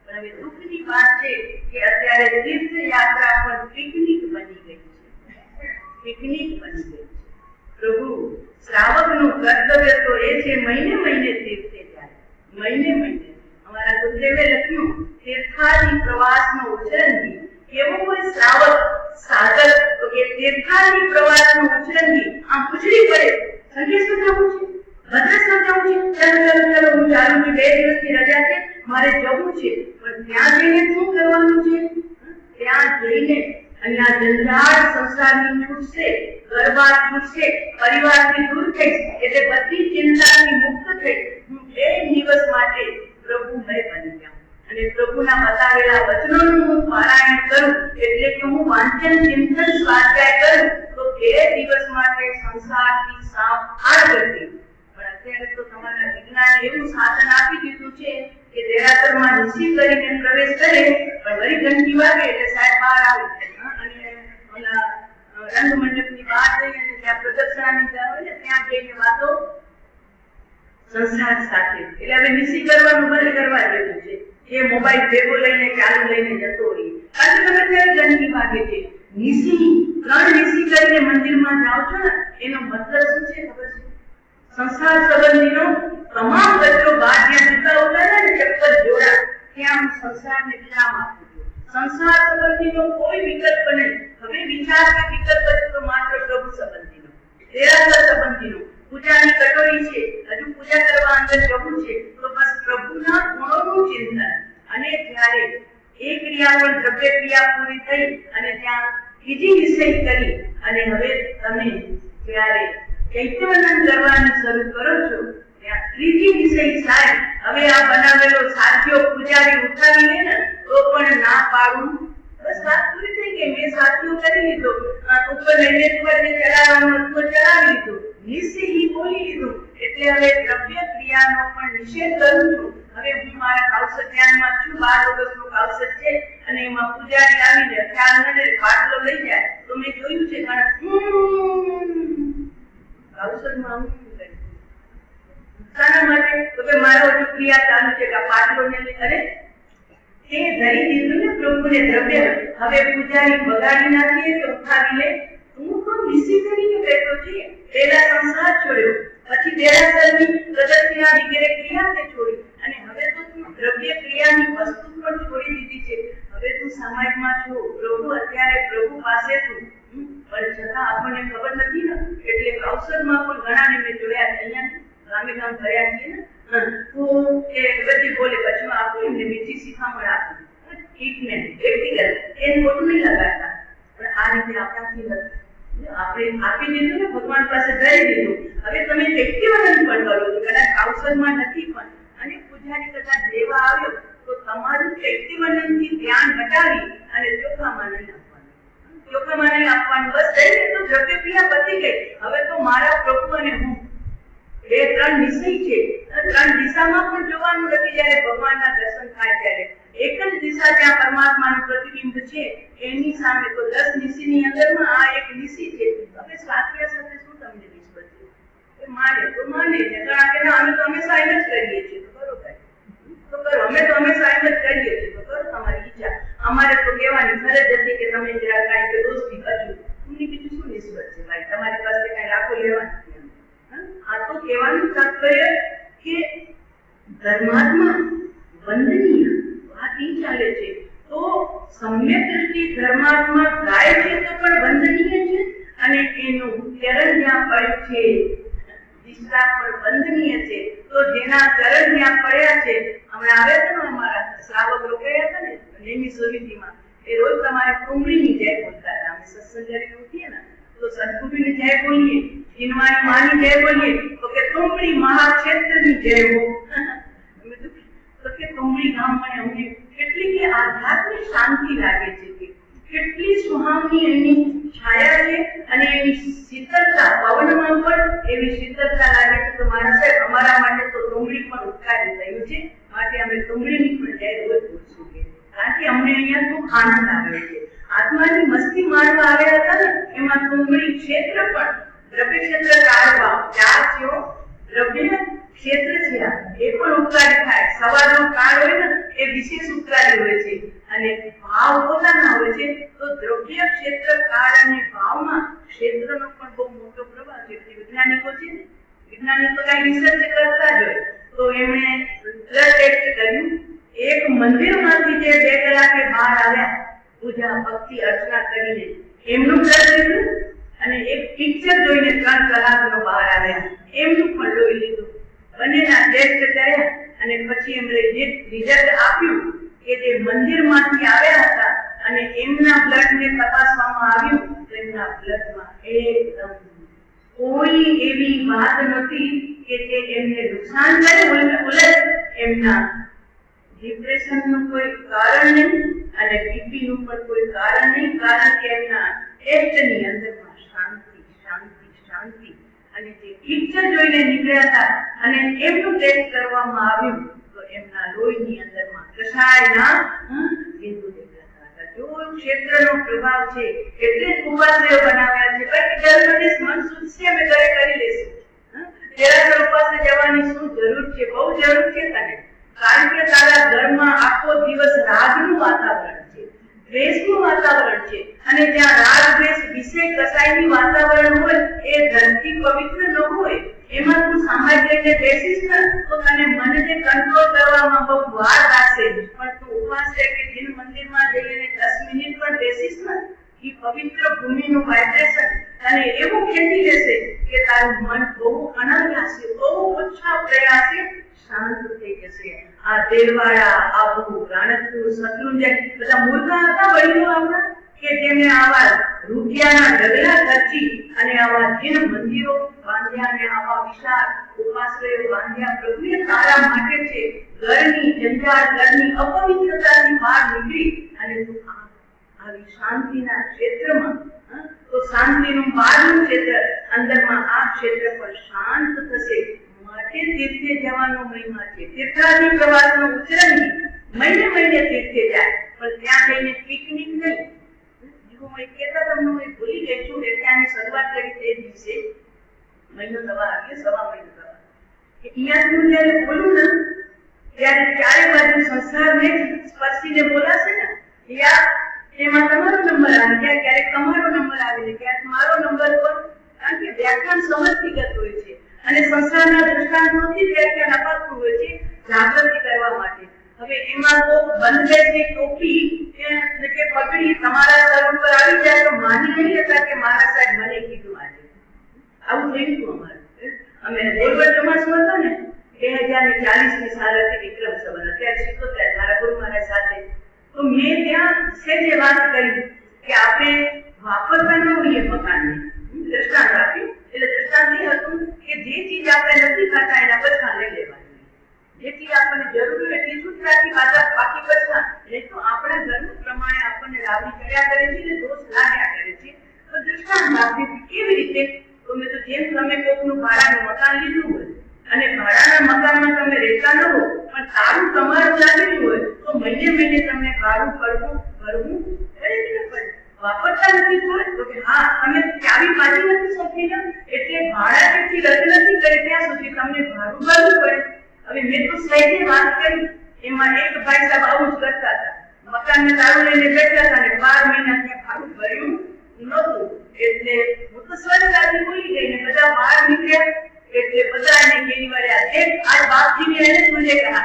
પણ હવે દુઃખની વાત છે કે અત્યારે તીર્થ યાત્રા પણ પિકનિક બની ગઈ છે. પિકનિક બની ગઈ છે. પ્રભુ શ્રાવકનું કર્તવ્ય તો એ છે મહિને મહિને તીર્થે જાય, મહિને મહિને. અમારા ગુરુદેવે લખ્યું તીર્થાદી પ્રવાસનો ઉછરંગી. કેવો કોઈ શ્રાવક સાગર તો કે તીર્થાદી પ્રવાસનો ઉછરંગી આમ પૂછડી પડે સંકેશ્વર જવું છે, ભદ્રેશ્વર જવું છે, ચલો હું ચાલુ છું, 2 દિવસની રજા છે, મારે જવું છે. પણ ત્યાં જઈને શું કરવાનું છે? ત્યાં જઈને અહીંયા જંજાળ સંસારની છૂટશે, ઘરબાર છૂટશે, પરિવારથી દૂર થઈ, એટલે બધી ચિંતાથી મુક્ત થઈ હું 2 દિવસ માટે પ્રભુમય બની જાઉં અને પ્રભુના બતાવેલા વચનોનું હું પારાયણ કરું, એટલે કે હું વાંચન ચિંતન સ્વાધ્યાય કરું તો 2 દિવસ માટે સંસારથી સાવ આડ કરતી. પણ અત્યારે તો તમારા વિજ્ઞાન એવું સાધન આપી દીધું છે કે દેરાસરમાં નિશી કરીને પ્રવેશ કરે પણ વળી ઘંટી વાગે એટલે સાહેબ બહાર આવે અને ઓલા રંગમંડપની બહાર જઈ અને ત્યાં પ્રદક્ષિણાની હોય ને ત્યાં જઈને વાતો સંસાર સાથે. એટલે હવે નિશી કરવાનું બંધ કરવા જેવું છે. એ મોબાઈલ ભેગો લઈને ચાલુ લઈને જતો રહી. આજે તમે ત્યારે ઘંટી વાગે છે. નિશી 3 નિશી કરીને મંદિરમાં જાઓ છો ને એનો મતલબ શું છે ખબર છે? સંસાર સંબંધીનો તમામ કચરો બહાર જ્યાં જૂતા ઉતાર્યા ને ચપ્પલ જોડા ત્યાં હું સંસારને વિરામ આપું છું. સંસાર સંબંધીનો કોઈ વિકલ્પ નહીં. હવે વિચાર કે વિકલ્પ છે તો માત્ર પ્રભુ સંબંધીનો, દેરાસર સંબંધીનો. પૂજાની કટોરી છે, હજુ પૂજા કરવા અંદર જવું છે તો બસ પ્રભુના ગુણોનું ચિંતન. અને જ્યારે એ ક્રિયા પણ દ્રવ્ય ક્રિયા પૂરી થઈ અને ત્યાં બીજી વિષય કરી અને હવે તમે જ્યારે ચૈત્યવંદન કરવાનું શરૂ કરો છો ત્યાં ત્રીજી વિષય થાય. હવે આ બનાવેલો સાધ્યો પૂજારી ઉઠાવી લે ને તો પણ ના પાડું. બસ વાત પૂરી થઈ ગઈ. મેં સાધ્યો કરી લીધો, ઉપર નૈવેદ્ય ચડાવવાનું હતું ચડાવી લીધું, નિશ્ચય બોલી લીધું. એટલે હવે દ્રવ્ય ક્રિયાનો પણ નિષેધ કરું છું. હવે હું મારા કાવસર ધ્યાનમાં છું. 12 ઓગસ્ટનું કાવસર છે અને એમાં પૂજારી આવીને ખ્યાલ ન રહે બાટલો લઈ જાય તો મેં જોયું છે કાવસરમાં શાના માટે? તો કે મારો હજુ ક્રિયા ચાલુ છે કે પાટલો ને અરે તે ધરી દીધું ને પ્રભુને દ્રવ્ય. હવે પૂજારી બગાડી નાખીએ કે ઉઠાવી લે? હું તો નિશ્ચિત તરીકે બેઠો છીએ. પહેલા સંસાર છોડ્યો, પછી દેરાસરની પ્રદક્ષિણા વગેરે ક્રિયા તે છોડી અને હવે તો તું દ્રવ્ય ક્રિયાની વસ્તુ પણ છોડી દીધી છે. હવે તું સામાયિકમાં છો. પ્રભુ અત્યારે પ્રભુ પાસે તું પણ છતાં આપણને ખબર નથી ને. એટલે કાવસરમાં પણ ઘણાને મેં જોયા અહીંયા ગામે ગામ ગયા છીએ ને તો એ બધી બોલે પછી હું આપું એમને મીઠી શિખામણ આપું, ટ્રીટમેન્ટ વ્યક્તિગત એને ખોટું નહીં લગાડતા, પણ આ રીતે આપણાથી નથી, આપણે આપી દીધું ને ભગવાન પાસે ધરી દીધું, હવે તમે વ્યક્તિવંદન પણ કરો છો, કદાચ અવસરમાં નથી પણ, અને પૂજારી કદાચ દેવા આવ્યો તો તમારું વ્યક્તિવંદનથી ધ્યાન હટાવી અને ચોખામાં નહીં આપવાનું, ચોખામાં નહીં આપવાનું, બસ થઈ ગઈ તો દ્રવ્ય ક્રિયા પતી ગઈ, હવે તો મારા પ્રભુ અને હું, બે ત્રણ નિશ્ચય છે, ત્રણ દિશામાં પણ જોવાનું નથી, જયારે ભગવાનના દર્શન થાય ત્યારે એક જ દિશા જ્યાં પરમાત્માનું પ્રતિબિંબ છે એની સામે તો 10 નિશીની અંદરમાં આ એક નિશી છે, હવે સ્વાધ્યાય સાથે શું તમને નિસ્બત છે? માને તો માને, કારણ કે અમે તો હંમેશા એમ જ કરીએ છીએ, તો કરો ભાઈ, તો કરો, અમે તો હંમેશા એમ જ કરીએ છીએ, તો કરો તમારી ઈચ્છા, અમારે તો કહેવાની ફરજ હતી કે તમે જરા કાંઈ કે દોસ્તી કરજો, તમને બીજું શું નિસ્બત છે ભાઈ, તમારી પાસે કાંઈ લાખો લેવા નથી, આ તો કહેવાનું તાત્પર્ય કે ધર્માત્મા વંદનીય વાત ઈ ચાલે છે, તો સમ્યક દ્રષ્ટિ ધર્માત્મા ગાય છે તો પણ વંદનીય છે, અને એનું ચરણ જ્યાં પડે છે દિશા પણ વંદનીય છે, તો જેના ચરણ જ્યાં પડ્યા છે, હમણાં આવ્યા હતા ને અમારા શ્રાવક રોકાયા હતા ને નેમી સોહિતીમાં, એ રોજ તમારે કુંબળીની જય બોલતા હતા, અમે સત્સંગ કરીને ઉઠીએ ને તો સદગુરુની જય બોલીએ, જીનવાની માની જય બોલીએ, તો કે તુંબડી મહાક્ષેત્રની જય હો, તો કે તુંબડી ગામમાં અમને કેટલી કે આધ્યાત્મિક શાંતિ લાગે છે, કે કેટલી સુહાવની એની છાયા છે, અને એની શીતળતા પવનમાં પણ એવી શીતળતા લાગે છે, તો મારા સાહેબ અમારા માટે તો તુંબડી પણ ઉપકારી થયું છે, માટે અમે તુંબડીની પણ જય રોજ બોલશું, કારણ કે અમને અહીંયા ખૂબ આનંદ આવે છે, આત્માની મસ્તી માણવા આવ્યા હતા ને એમાં તુંબડી ક્ષેત્ર પણ દ્રવ્ય ક્ષેત્ર કાઢવા ચાર છે, દ્રવ્ય ક્ષેત્ર છે એ પણ ઉપકારી થાય, સવારનો કાળ હોય ને એ વિશેષ ઉપકારી હોય છે, અને ભાવ પોતાના હોય છે, તો દ્રવ્ય ક્ષેત્ર કાળ અને ભાવમાં ક્ષેત્રનો પણ બહુ મોટો પ્રભાવ છે, વૈજ્ઞાનિકો છે ને વૈજ્ઞાનિકો કઈ રિસર્ચ કરતા જ હોય, તો એમણે બ્લડ ટેસ્ટ કર્યું, એક મંદિરમાંથી જે 2 કલાકે બહાર આવ્યા પૂજા ભક્તિ અર્ચના કરીને એમનું બ્લડ લીધું, અને એક પિક્ચર જોઈને 3 કલાકનો બહાર આવ્યા એમનું પણ લોહી લીધું, બંનેના ટેસ્ટ કર્યા, અને પછી એમણે જે રિઝલ્ટ આપ્યું કે જે મંદિરમાંથી આવ્યા હતા અને એમના બ્લડને તપાસવામાં આવ્યું તો એમના બ્લડમાં એકદમ કોઈ એવી વાત નથી કે જે એમને નુકસાન કરે, ઉલટ એમના ડિપ્રેશનનું કોઈ કારણ નહીં અને બીપીનું પણ કોઈ કારણ નહીં, કારણ કે એમના ટેસ્ટની અંદરમાં શાંતિ શાંતિ શાંતિ, અને જે પિક્ચર જોઈને નીકળ્યા હતા અને એમનું ટેસ્ટ કરવામાં આવ્યું તો એમના લોહીની અંદરમાં કશાયના બિંદુ દેખાતા હતા, જો ક્ષેત્રનો પ્રભાવ છે એટલે જ ઉપાશ્રયો બનાવ્યા છે, ભાઈ જન્મદિવસ મન શુદ્ધ છે અમે ઘરે કરી લેશું, તેરા ઉપાસે જવાની શું જરૂર છે, બહુ જરૂર છે તને, કારણ કે તારા ઘરમાં આખો દિવસ રાજનું વાતાવરણ છે, દ્વેષનું વાતાવરણ છે, અને જ્યાં રાગ દ્વેષ વિષય કસાયની વાતાવરણ હોય એ ધરતી પવિત્ર ન હોય, એમાં તું સામાજિકને બેસીશ ને તો તને મનને કંટ્રોલ કરવામાં બહુ વાર લાગશે, પણ તું ઉપવાસ કે દિન મંદિરમાં જઈને 10 મિનિટ પણ બેસીશ ને એ પવિત્ર ભૂમિનું વાઇબ્રેશન તને એવું ખેંચી લેશે કે તારું મન બહુ અનાયાસે બહુ ઓછા પ્રયાસે શાંત થઈ જશે. આ દેલવાડા, આબુ, રાણકપુર, શત્રુંજય બધા મૂર્ખા હતા વડીલો આપણા કે જેમને આવા રૂપિયાના ઢગલા ખર્ચી અને આવા જીન મંદિરો બાંધ્યા અને આવા વિશાળ ઉપાશ્રયો બાંધ્યા. પ્રભુએ તારા માટે છે ઘરની જંજાળ, ઘરની અપવિત્રતાની બહાર નીકળી અને તું આવી શાંતિના ક્ષેત્રમાં, તો શાંતિનું બહારનું ક્ષેત્ર, અંદરમાં આ ક્ષેત્ર પર શાંત થશે. માટે તીર્થે જવાનો મહિમા છે. તીર્થાદી પ્રવાસનો ઉચરંગી મહિને મહિને તીર્થે જાય, પણ ત્યાં જઈને પિકનિક નહીં. હું એક કહેતા તમને હું ભૂલી ગઈ છું કે ત્યાંની શરૂઆત કરી તે દિવસે મહિનો દવા આવી, સવા મહિનો દવા અહીંયા હું જયારે બોલું ને ત્યારે ચારે બાજુ સંસારને સ્પર્શીને બોલાશે ને ત્યાં એમાં તમારો નંબર આવે જાય, ક્યારેક તમારો નંબર આવે ને ક્યારેક મારો નંબર પણ, કારણ કે વ્યાખ્યાન સમજતીગત હોય છે અને સંસારના દ્રષ્ટાંતોથી વ્યાખ્યાન અપાતું હોય છે જાગૃતિ કરવા માટે. હવે એમાં તો બંધ બેસની ટોપી કે પગડી તમારા સર ઉપર આવી જાય તો માની નહીં લેતા કે મારા સાહેબ મને કીધું આજે. આવું થયું હતું અમારે. અમે રેલવે ચોમાસું હતો ને 2040ની સાલ હતી વિક્રમ સંવત, અત્યારે 77 મારા ગુરુ મહારાજ સાથે. તો મેં ત્યાં સેજે વાત કરી કે આપણે વાપરતા ન હોઈએ મકાનને, દ્રષ્ટાંત આપ્યું. એટલે દ્રષ્ટાંત એ હતું કે જે ચીજ આપણે નથી ખાતા એના પછા લઈ લેવાની, જેટલી આપણને જરૂર હોય એટલી છૂટ રાખી, બાકી પછા નહીં તો આપણા ધર્મ પ્રમાણે આપણને રાવડી કર્યા કરે છે ને દોષ લાગ્યા કરે છે. તો દ્રષ્ટાંત આપ્યું કેવી રીતે, તો મેં તો જેમ તમે કોકનું ભાડાનું મકાન લીધું હોય અને ભાડાના મકાનમાં તમે રહેતા ન હો પણ તારું તમારું લાગેલું હોય તો મહિને મહિને તમને ભાડું ભરવું પડે કે ન પડે? વાપરતા નથી હોય તો કે હા તમે ચાવી પાછી નથી સોંપી ને એટલે ભાડા જેટલી રદ નથી કરી ત્યાં સુધી તમને ભાડું ભરવું પડે. હવે મેં તો સહેજે વાત કરી, એમાં એક ભાઈ સાહેબ આવું જ કરતા હતા, મકાનને તાળું લઈને બેઠા હતા ને 12 મહિના ત્યાં ભાડું ભર્યું નહોતું. એટલે હું તો સ્વર્ગરાજી ભૂલી ગઈ ને બધા બહાર નીકળ્યા એટલે બધા એને કેવી વળ્યા, દેખ આજ બાપજી ने એને तुझे कहा,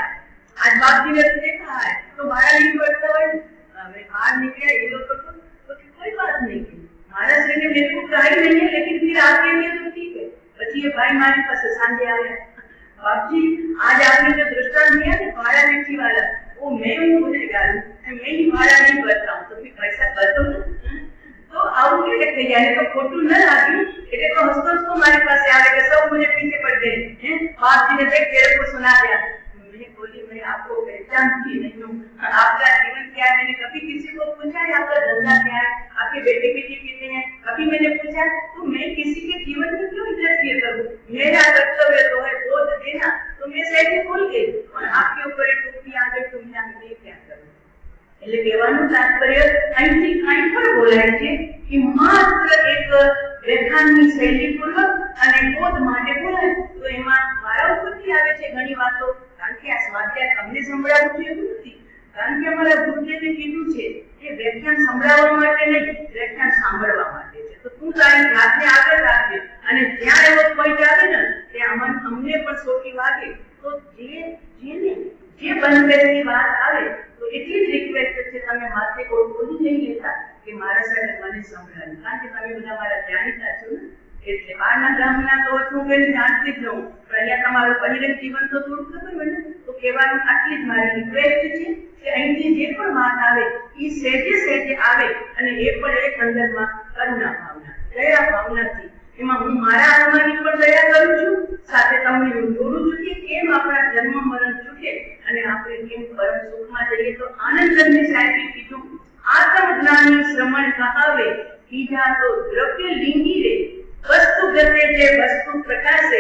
आज बापजी ने तुझे कहा है, तो भाड़ा नहीं भरता હોય. હવે બહાર નીકળ્યા એ લોકો तो कोई बात नहीं की, महाराज ने मेरे को कहा ही नहीं है लेकिन फिर आप कहेंगे तो ठीक है. પછી એ ભાઈ મારી પાસે સાંજે આવ્યા, बापजी आज आपने जो दृष्टांत दिया ना भाड़ा मिर्ची वाला, वो मैं हूँ गुनहगार, मैं ही भाड़ा नहीं भरता हूँ, तो फिर पैसा भर दो ना. तो આવું કે થઈ જાય તો ખોટું ન લાગ્યું એટલે તો હસતો હસતો મારી પાસે આવે કે सब मुझे पीछे पड़ गए हैं. बाप जी ने देख तेरे को सुना दिया. मैं बोली मैं आपको पहचानती नहीं हूँ, आपका जीवन क्या है मैंने कभी किसी को पूछा है, आपका धंधा क्या है, आपके बेटे बेटी कितने हैं, कभी मैंने पूछा? तो मैं किसी के जीवन में क्यों इंटरफियर करूँ? मेरा कर्तव्य तो है बोध देना. तो मैं सहजे भूल गई और आपके ऊपर एक टोपी आ गई तो मैं आगे क्या करूँ? એટલે કહેવાનું તાત્પર્ય અહીંથી અહીં પણ બોલાય છે કે માત્ર એક વ્યાખ્યાનની શૈલીપૂર્વક અને બોધ માટે બોલાય તો એમાં મારા ઉપરથી આવે છે ઘણી વાતો, કારણ કે આ સ્વાધ્યાય તમને સંભળાવવું છે એવું નથી, કારણ કે અમારા ગુરુદેવે કીધું છે કે વ્યાખ્યાન સંભળાવવા માટે નહીં, વ્યાખ્યાન સાંભળવા માટે છે. તો તું તારી જાતને આગળ રાખજે અને જ્યાં એવો પોઈન્ટ આવે ને ત્યાં અમને પણ સોટી વાગે તો જે બંધબેસની વાત આવે તો એટલી જ રિક્વેસ્ટ છે તમે માથે કોઈ બોલી નહીં લેતા કે મારા સાથે મને સંભળાવ્યું, કારણ કે તમે બધા મારા જાણીતા છો ને એટલે બહારના ગામના તો છું કે જાણતી જ રહું પણ અહીંયા તમારું પરિવાર જીવન તો થોડું ખબર હોય ને. તો કહેવાનું આટલી જ મારી રિક્વેસ્ટ છે કે અહીંથી જે પણ વાત આવે એ સહેજે આવે અને એ પણ એક અંદરમાં કરુણા ભાવના, દયા ભાવનાથી. એમાં હું મારા આત્માની પણ દયા કરું છું, સાથે તમને હું જોડું છું કે કેમ આપણા જન્મ મરણ ચૂકે અને આપણે કેમ પરમ સુખમાં જઈએ. તો આનંદને સાહેબે કીધું આત્મજ્ઞાની શ્રમણ કહાવે, કીધા તો દ્રવ્ય લિંગી રે, વસ્તુ ગતે જે વસ્તુ પ્રકાશે,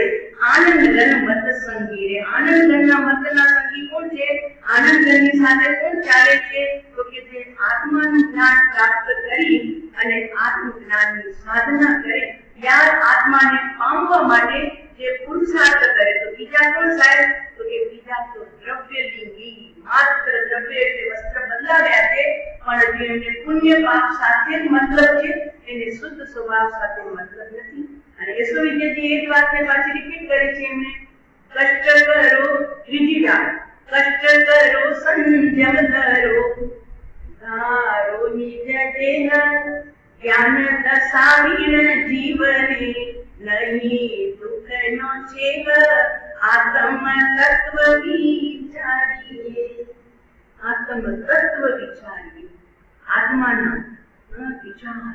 આનંદ ઘન મત સંગી રે. આનંદ ઘનના મતના સંગી કોણ છે? આનંદ ઘનની સાથે કોણ ચાલે છે? તો કે જે આત્માનું જ્ઞાન પ્રાપ્ત કરી અને આત્મજ્ઞાનની સાધના કરે, યાર આત્માને પામવા માટે જે પુરુષાર્થ કરે. તો બીજા કોણ સાહેબ? તો કે બીજા તો દ્રવ્ય લિંગી, માત્ર દ્રવ્ય એટલે વસ્ત્ર બદલાવ્યા છે પણ જે એમને પુણ્ય પાપ સાથે જ મતલબ છે, એને શુદ્ધ સ્વભાવ સાથે મતલબ નથી. અને યશો વિજયજી એક વાતને પાછી રિપીટ કરી છે એમને, કષ્ટ કરો ત્રીજી વાત, કષ્ટ કરો સંયમ ધરો, ધારો નિજ દેહ જ્ઞાન દશાવીણ જીવને, નહીં દુઃખ નો છેવ આત્મ તત્વ વિચારીએ. આત્મ તત્વ વિચારીએ, આત્માના વિચાર,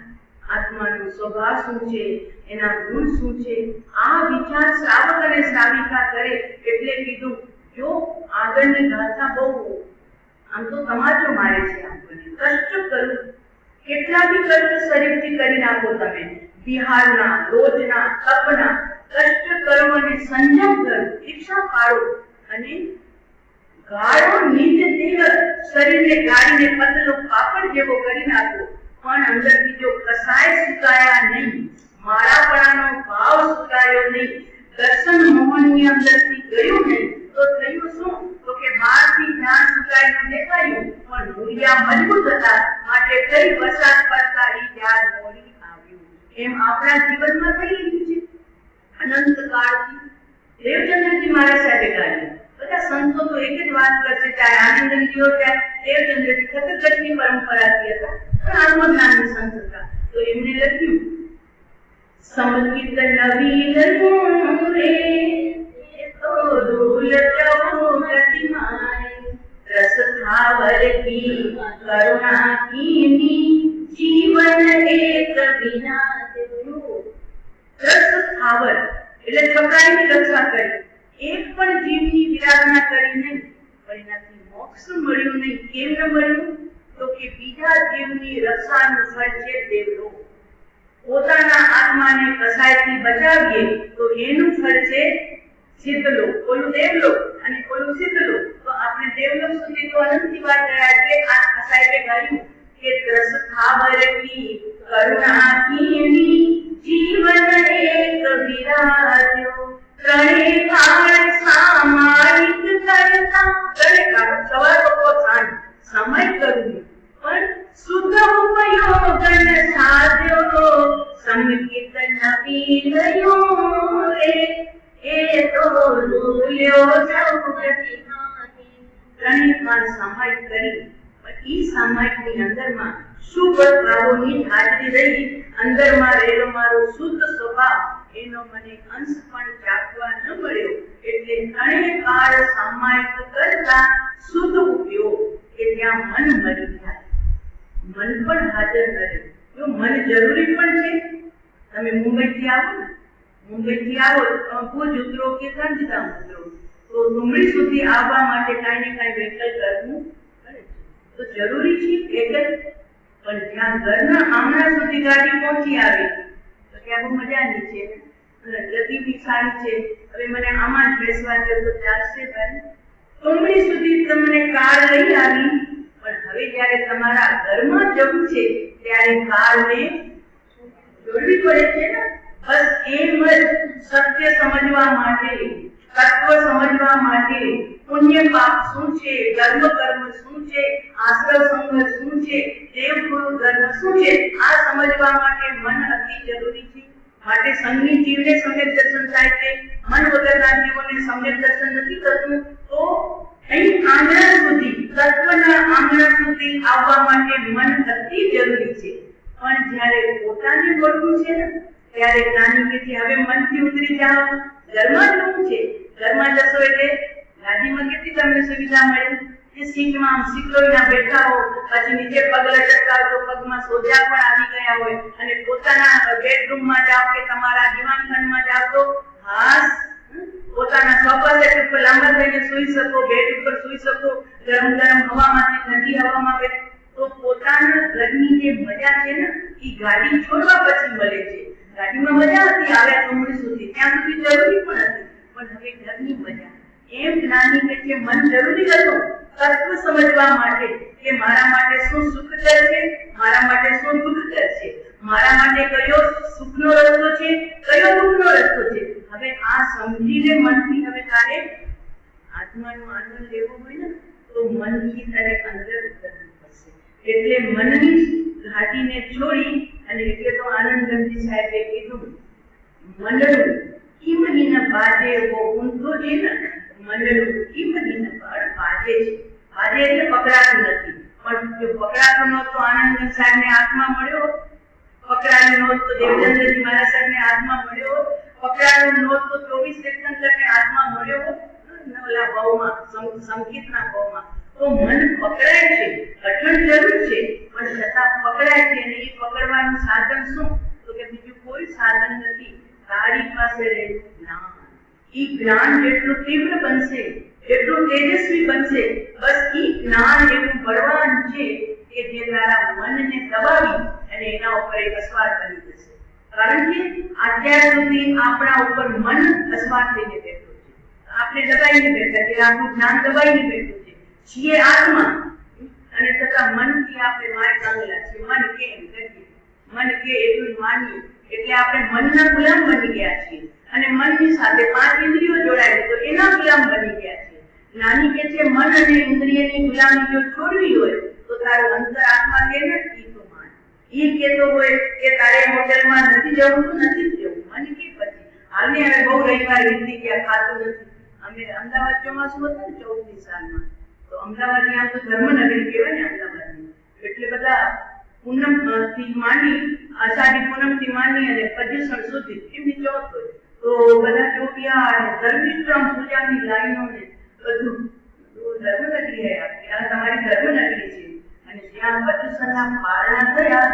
આત્માનો સ્વભાવ શું છે, એના ગુણ શું છે, આ વિચાર શ્રાવક અને શ્રાવિકા કરે. એટલે કીધું જો આગળની ગાથા બહુ આમ તો તમાચો મારે છે, આપણને કષ્ટ કરું, કેટલા બી કષ્ટ શરીરથી કરી નાખો તમે, વિહારના રોજના તપના કષ્ટ કરો અને સંયમ કરો, શિક્ષા પાડો અને ગાળો નિજ દેહ, શરીરને ગાળીને પતલો પાપડ જેવો કરી નાખો પણ અંદરથી જો કસાય સુકાયા નહીં, મારાપણાનો ભાવ સુકાયો નહીં, દર્શન મોહનની અંદરથી ગયું નહીં તો થયું શું? તો કે બહારથી જ્ઞાન સુકાયું દેખાયું પણ મૂળિયા મજબૂત હતા માટે કઈ વરસાદ પડતા ઈ યાદ મોડી આવ્યું. એમ આપણા જીવનમાં થઈ રહ્યું છે અનંત કાળથી. દેવચંદ્રજી મારા સાથે ગાયું, બધા સંતો તો એક જ વાત કરશે, ચાહે આનંદજીઓ ચાહે દેવચંદ્રજી ખતરગતની પરંપરાથી હતા પણ આત્મજ્ઞાનની સંત હતા. તો એમને લખ્યું સમકિત નવીન રે તો ધૂલ करुणा कीनी जीवन एक विना देवरो। રસ સ્થાવર એટલે છકડાઈની રક્ષા કરી, એક પણ જીવની વિરાધના કરી નહીં, પણ એનાથી મોક્ષ મળ્યું નહીં. કેમ ન મળ્યું? તો કે બીજા જીવની રક્ષાનું ફળ છે દેવલોક. પોતાના આત્માને કસાયથી બચાવીએ તો એનું ફળ છે સિદ્ધલોક. ઓલું દેવલોક અને ઓલું સિદ્ધલોક. તો આપણે દેવલોક સુધી તો અનંતની વાત ગયા. એટલે આ સાહેબે કહ્યું કે રસ સ્થાવર કી કરુણા કીની जीवन एक विराज्यो। ત્રણે કાળ સામાયિક કરતા, ત્રણે કાળ સવાર બપોર સાંજ સમય કરવું, પણ શુદ્ધ ઉપયોગન સાધ્યો સંકિત નવી લયો રે એ તો લૂલ્યો જગતી માની। ત્રણે કાળ સામાયિક કરી, પણ ઈ સામાયિકની અંદરમાં શુભ ભાવોની હાજરી રહી, અંદરમાં રહેલો મારો શુદ્ધ સ્વભાવ એનો મને અંશ પણ ચાખવા ન મળ્યો. એટલે ત્રણે કાળ સામાયિક કરતા શુદ્ધ ઉપયોગ કે ત્યાં મન મરી જાય, મન પણ હાજર ન રહે. જો મન જરૂરી પણ છે. તમે મુંબઈથી આવો ને, મુંબઈથી આવો ભુજ ઉતરો કે ગાંધીધામ ઉતરો, તો ડુંગળી સુધી આવવા માટે કાંઈ ને કાંઈ વ્હીકલ કરવું પડે છે. તો જરૂરી છે એટલે, પણ જ્યાં ઘરના આંગણા સુધી ગાડી પહોંચી આવે તો ત્યાં બહુ મજાની છે, ગતિ બી સારી છે. હવે મને આમાં જ બેસવા દો તો ચાલશે ભાઈ. ડુંગળી સુધી તમને કાર લઈ આવી, પણ હવે જયારે તમારા ઘરમાં જવું છે ત્યારે કારને જોડવી પડે છે ને. બસ એમ જ સત્ય સમજવા માટે, તત્વ સમજવા માટે, પુણ્ય પાપ શું છે, ધર્મ કર્મ શું છે, આશ્રમ સંઘ શું છે, દેવ ગુરુ ધર્મ શું છે, આ સમજવા માટે મન અતિ જરૂરી છે. માટે સંગની જીવને સમ્યક દર્શન થાય છે, મન વગરના જીવોને સમ્યક દર્શન નથી થતું. તો અહીં આંગણા સુધી, તત્વના આંગણા સુધી આવવા માટે મન અતિ જરૂરી છે. પણ જ્યારે પોતાને બોલવું છે ને ત્યારે જ્ઞાની કે છે હવે મનથી ઉતરી જાઓ. ઘરમાં શું છે, ઘરમાં જશો એટલે ગાડીમાં કેટલી તમને સુવિધા મળે કે સીટમાં આમ સીટલોઈના બેઠા હો, પછી નીચે પગ લટકાવ તો પગમાં સોજા પણ આવી ગયા હોય, અને પોતાના બેડરૂમમાં જાઓ કે તમારા દીવાનખાનામાં જાઓ તો હાસ પોતાના સોફા સેટ ઉપર લાંબા થઈને સૂઈ શકો, બેડ ઉપર સૂઈ શકો, ગરમ ગરમ હવામાંથી ઠંડી હવામાં બેઠ. તો પોતાના ઘરની જે મજા છે ને એ ગાડી છોડવા પછી મળે છે. ગાડીમાં મજા હતી આવ્યા ડુંગળી સુધી, ત્યાં સુધી જરૂરી પણ હતી, પણ હવે ઘરની મજા. એમ જ્ઞાની કે છે મન જરૂરી હતું તત્વ સમજવા માટે કે મારા માટે શું સુખકર છે, મારા માટે શું દુઃખકર છે, મારા માટે કયો સુખનો રસ્તો છે, કયો દુઃખનો રસ્તો છે. હવે આ સમજીને મનથી હવે તારે આત્માનો આનંદ લેવો હોય ને તો મનથી તારે અંદર ઉતરવું પડશે. એટલે મનની ઘાટીને છોડી, અને એટલે તો આનંદ ગંધી સાહેબે કીધું મંડળું કિમહીન બાજે વો ઊંધો છે ને, મંડળું કિમહીન પણ બાજે છે. બાજે એટલે પકડાતું નથી, પણ જો પકડાતો ન તો આનંદ સાહેબને હાથમાં મળ્યો, પકડાયું નહોત તો દેવચંદ્રજી મહારાજ સાહેબને હાથમાં મળ્યો, પકડાયું નહોત તો 24 તીર્થંકરને હાથમાં મળ્યો, ઓલા ભાવમાં સંકિતના ભાવમાં. તો મન પકડાય છે, કઠણ જરૂર છે, પણ છતાં પકડાય છે. અને એ પકડવાનું સાધન શું? તો કે બીજું કોઈ સાધન નથી, તારી પાસે રહેલું જ્ઞાન. એ જ્ઞાન જેટલું તીવ્ર બનશે, જેટલું તેજસ્વી બનશે, બસ એ જ્ઞાન એવું બળવાન છે કે જે તારા મનને દબાવી અને એના ઉપર એક અસવાર બની જશે. કારણ કે અત્યાર સુધી આપણા ઉપર મન અસવાર થઈને બેઠું છે, આપણે દબાઈને બેઠા છે, આપણું જ્ઞાન દબાઈને બેઠું છે. છીએ આત્મા, અને છતાં મનથી આપણે માય કાંગલા છીએ. મન કે એમ કરીએ, મન કે એટલું માનીએ, એટલે આપણે મનના ગુલામ બની ગયા છીએ. અને મનની સાથે 5 ઇન્દ્રિયો જોડાય તો એના ગુલામ બની ગયા છીએ. જ્ઞાની કે છે મન અને ઇન્દ્રિયની ગુલામી જો છોડવી હોય તો તારું અંતર આત્મા કે નથી તો માન. એ કહેતો હોય કે તારે હોટેલમાં નથી જવું તો નથી જ જવું, મન કે પછી હાલને હવે બહુ રવિવાર વીતી ગયા, ખાતું નથી. અમે અમદાવાદ ચોમાસું હતું ને 14ની સાલમાં, તો અમદાવાદની આમ તો ધર્મનગરી કહેવાય ને અમદાવાદની, એટલે બધા પૂનમ થી માંડી, આષાઢી પૂનમ થી માંડી અને પર્યુષણ સુધી એમની ચોથ હોય, તો બધા ચોકિયા અને ધર્મિષ્ઠ પૂજાની લાઈનો ને બધું ધર્મનગરી આ તમારી ધર્મનગરી છે. અને ત્યાં પચીસના પારણા થયા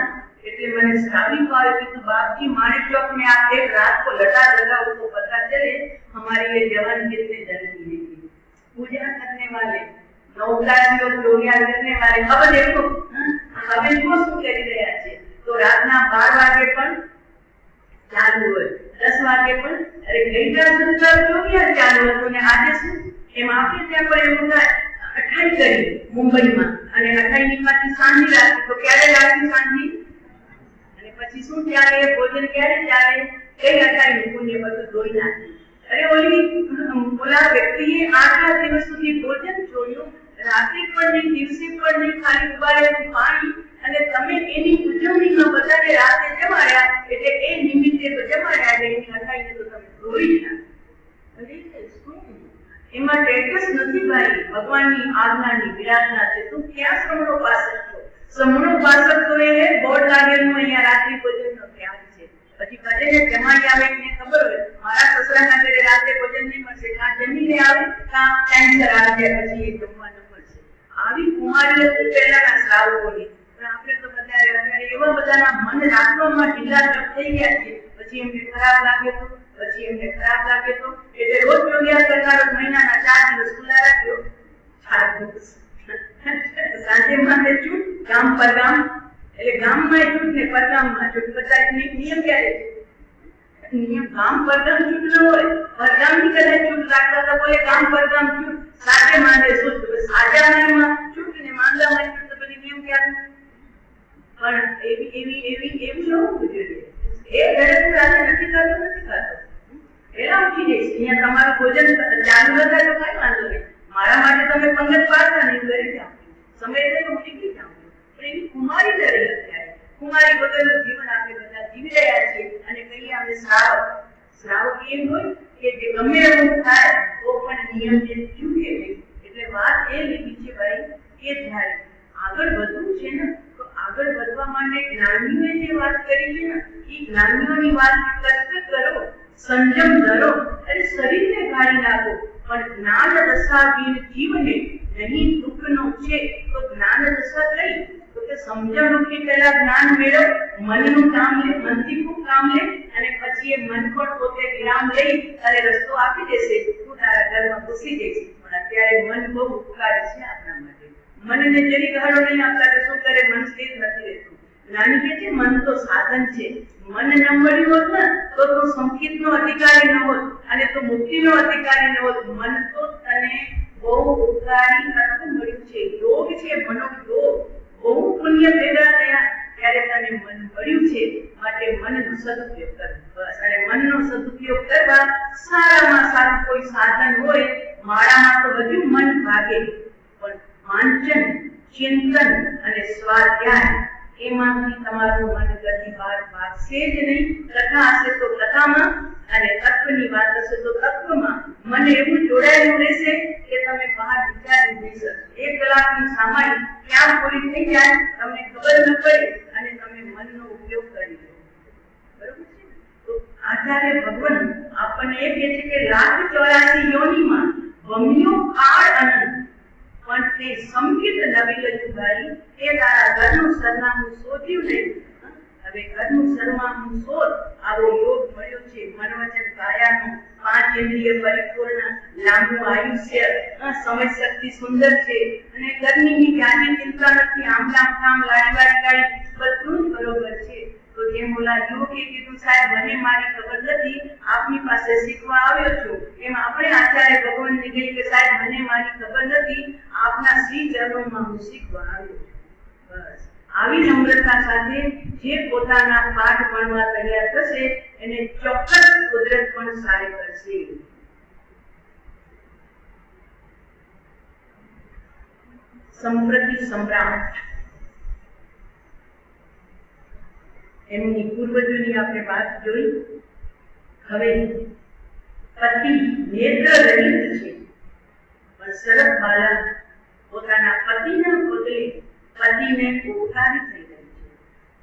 એટલે મને સ્વામી કહે कि तो बाप जी माणिक चौक में आप एक रात को लटा लगाओ तो पता चले हमारी ये जवान कितने जन्मी थी। पूजा करने वाले नौकराजीઓ જોગ્યા करने वाले હવે देखो હવે જો શું કરી રહ્યા છે તો રાતના 12 વાગે પણ ચાલુ હોય 10 વાગે પણ અરે ગઈકાલ સુધી જોગ્યા ચાલુ હતું ને આજે શું એમ આપણે ત્યાં પણ એવું થાય અઠાઈ કરી મુંબઈમાં અને અઠાઈની પાછી સાંજની રાત તો ક્યારે રાતની સાંજની અને પછી શું ચાલે ભોજન ક્યારે ચાલે કઈ અઠાઈનું પુણ્ય બધું ધોઈ નાખે અરે ઓલા વ્યક્તિએ આટલા દિવસ સુધી ભોજન છોડ્યું રાત્રે પણ નહીં દિવસે પણ નહીં ખાલી ઉબાળેલું પાણી અને તમે એની ઉજવણીમાં બધાને રાતે જમાડ્યા એટલે એ નિમિત્તે તો જમાડ્યા એટલે એની અઠાઈને તો તમે ધોઈ નાખી અરે શું એમાં ટેટસ નથી ભાઈ ભગવાનની આજ્ઞાની વિરાધના છે તું ક્યાં સમણો પાસક છો સમણો પાસક તો એ બોર્ડ લાગેલું અહીંયા રાત્રિ ભોજનનો ત્યાગ છે પછી ભજને જમાડી આવે ને ખબર હોય મારા સસરાના ઘરે રાતે ભોજન નહીં મળશે કાં જમીને આવે કાં ટાઈમસર આવે પછી એ જમવાનું મળશે આવી કુમારી હતી પહેલાના શ્રાવકોની પણ આપણે તો અત્યારે એવા બધાના મન રાખવામાં ઢીલા થઈ ગયા છે પછી એમને ખરાબ લાગે તો એટલે રોજ યોગ્ય કરનારો મહિનાના 4 દિવસ ખુલ્લા રાખ્યો 4 દિવસ સાંજે માથે છૂટ ગામ પર ગામ એટલે ગામમાં છૂટ ને પરગામમાં છૂટ બધા નિયમ ક્યારે છે નિયમ ગામ પરગામ છૂટ ન હોય પરગામની કદાચ છૂટ રાખતા તો બોલે ગામ પરગામ છૂટ સાજે માંડે છૂટ સાજામાં છૂટ ને માંદામાં છૂટ તો બધી નિયમ ક્યારે પણ એવી ન હોવું જોઈએ એ દરેક રાતે નથી ખાતો એના ઉઠી જઈશ અહીંયા તમારું ભોજન ચાલુ ન થાય તો કઈ વાંધો નહીં મારા માટે તમે પંગત પાડતા નહીં કરી જાઓ સમય થયો હું નીકળી જાઉં પણ એવી કુમારી લડી અત્યારે કુમારી વગરનું જીવન આપણે બધા જીવી રહ્યા છીએ અને કહીએ અમે શ્રાવક એમ હોય કે જે ગમે એવું થાય તો પણ નિયમને ચૂકે નહીં એટલે વાત એ લીધી છે ભાઈ કે જ્યારે આગળ વધવું છે ને તો આગળ વધવા માટે જ્ઞાનીઓએ જે વાત કરી છે ને એ જ્ઞાનીઓની વાત કષ્ટ કરો संयम धरो अरे शरीर ने गाड़ी नाखो पर ज्ञान दशा बिन जीवने नहीं दुख नो छे तो ज्ञान दशा कई तो के समझण के पहला ज्ञान मेळो मन नु काम ले मन થી ખૂબ કામ લે અને પછી એ મન પર પોતે વિરામ લઈ અને રસ્તો આપી દેશે તું તારા ઘરમાં ઘૂસી જઈશ પણ અત્યારે મન બહુ ઉપકારી છે આપણા માટે મનને જરી ઘાડો નહીં આપતા કે શું કરે મન સ્થિર નથી રહેતું જ્ઞાની કે છે મન તો સાધન છે मन न મળ્યું હોત ને તો તું સંકેતનો અધિકારી ન હોત અને તું મુક્તિનો અધિકારી ન હોત મન તો તને બહુ ઉપકારી તત્વ મળ્યું છે યોગ છે મનોયોગ બહુ પુણ્ય ભેગા થયા ત્યારે તને મન મળ્યું છે માટે મનનો સદુપયોગ કર બસ અને મનનો સદુપયોગ કરવા સારામાં સારું કોઈ સાધન હોય માળામાં તો હજુ મન ભાગે પણ વાંચન ચિંતન અને સ્વાધ્યાય એમાંથી તમારું મન ગતિ બહાર ભાગશે જ નહીં કથા હશે તો કથામાં અને તત્વની વાત હશે તો તત્વમાં મન એવું જોડાયેલું રહેશે કે તમે બહાર વિચારી નહીં શકશો 1 કલાકની સામાઈ ક્યાં પૂરી થઈ જાય તમને ખબર ન પડે અને તમે મનનો ઉપયોગ કરી લો બરોબર છે તો આચાર્ય ભગવાન આપણને એ કહે છે કે 1,84 યોનિમાં ભમ્યો કાળ અનંત પણ તે સંકેત નવી લજુગારી એ તારા ઘરનું સરનામું શોધ્યું નહીં હવે ઘરનું સરનામું શોધ આવો યોગ મળ્યો છે મન વચન કાયાનો 5 ઇન્દ્રિય પરિપૂર્ણ લાંબુ આયુષ્ય સમય શક્તિ સુંદર છે અને ઘરની ક્યાંય ચિંતા નથી આમ કામ લાડી ગાડી બધું જ બરોબર છે તો જેમ ઓલા યોગે કીધું સાહેબ મને મારી ખબર નથી આપની પાસે શીખવા આવ્યો છું એમ આપણે આચાર્ય ભગવાનને કહી કે સાહેબ મને મારી ખબર નથી આપના શ્રી ચરણોમાં હું શીખવા આવ્યો છું બસ આવી નમ્રતા સાથે જે પોતાના પાઠ ભણવા તૈયાર થશે એને ચોક્કસ કુદરત પણ સહાય કરશે સંપ્રતિ સમ્રાટ એમની પૂર્વજોની આપણે વાત જોઈ હવે પતિ નેત્ર રહિત છે પણ શરત બાલા પોતાના પતિના પગલે પતિને ઉતારી થઈ રહી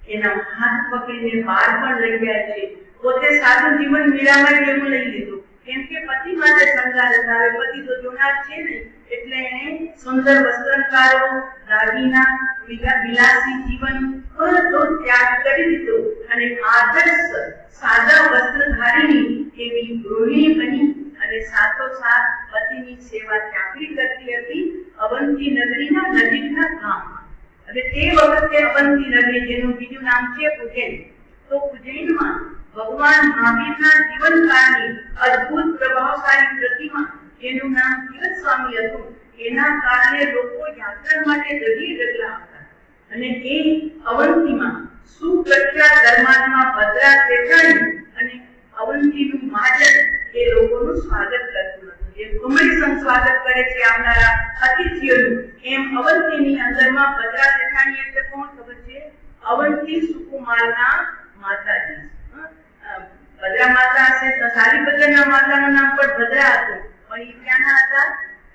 છે એના હાથ પકડીને બહાર પણ લઈ ગયા છે પોતે સાદું જીવન મીરામાં એવું લઈ લીધું કેમ કે પતિ માટે શણગાર હતા. હવે પતિ તો જોનાર છે નહીં, એટલે એણે સુંદર વસ્ત્રંકારો, દાગીના, વિલાસી જીવન બધો ત્યાગ કરી દીધો અને આદર્શ સાદા વસ્ત્રધારીણી એવી ગૃહિણી બની અને સાથોસાથ પતિની સેવા ચાકરી કરતી હતી અવંતી નગરીના નજીકના ગામમાં. હવે તે વખતે અવંતી નગરી, જેનું બીજું નામ છે ઉજ્જૈન, તો ઉજ્જૈનમાં ભગવાન મહાવીરના જીવનકાળની અદ્ભુત પ્રભાવશાળી પ્રતિમા, જેનું નામ જીવન સ્વામી હતું, એના કારણે લોકો યાત્રા માટે ડગી ડગલા હતા. અને એ અવંતીમાં સુપ્રખ્યાત ધર્માત્મા ભદ્રા શેઠાણી અને અવંતીનું મહાજન એ લોકોનું સ્વાગત કરતું હતું. જેમ કુમળી સંઘ સ્વાગત કરે છે આવનારા અતિથિઓનું, એમ અવંતીની અંદરમાં ભદ્રા શેઠાણી એટલે કોણ ખબર છે? અવંતી સુકુમારના માતાજી. ભદ્રા માતા હશે તો સારીભદ્રના માતાનું નામ પણ ભદ્રા હતું, પણ એ ક્યાંના હતા?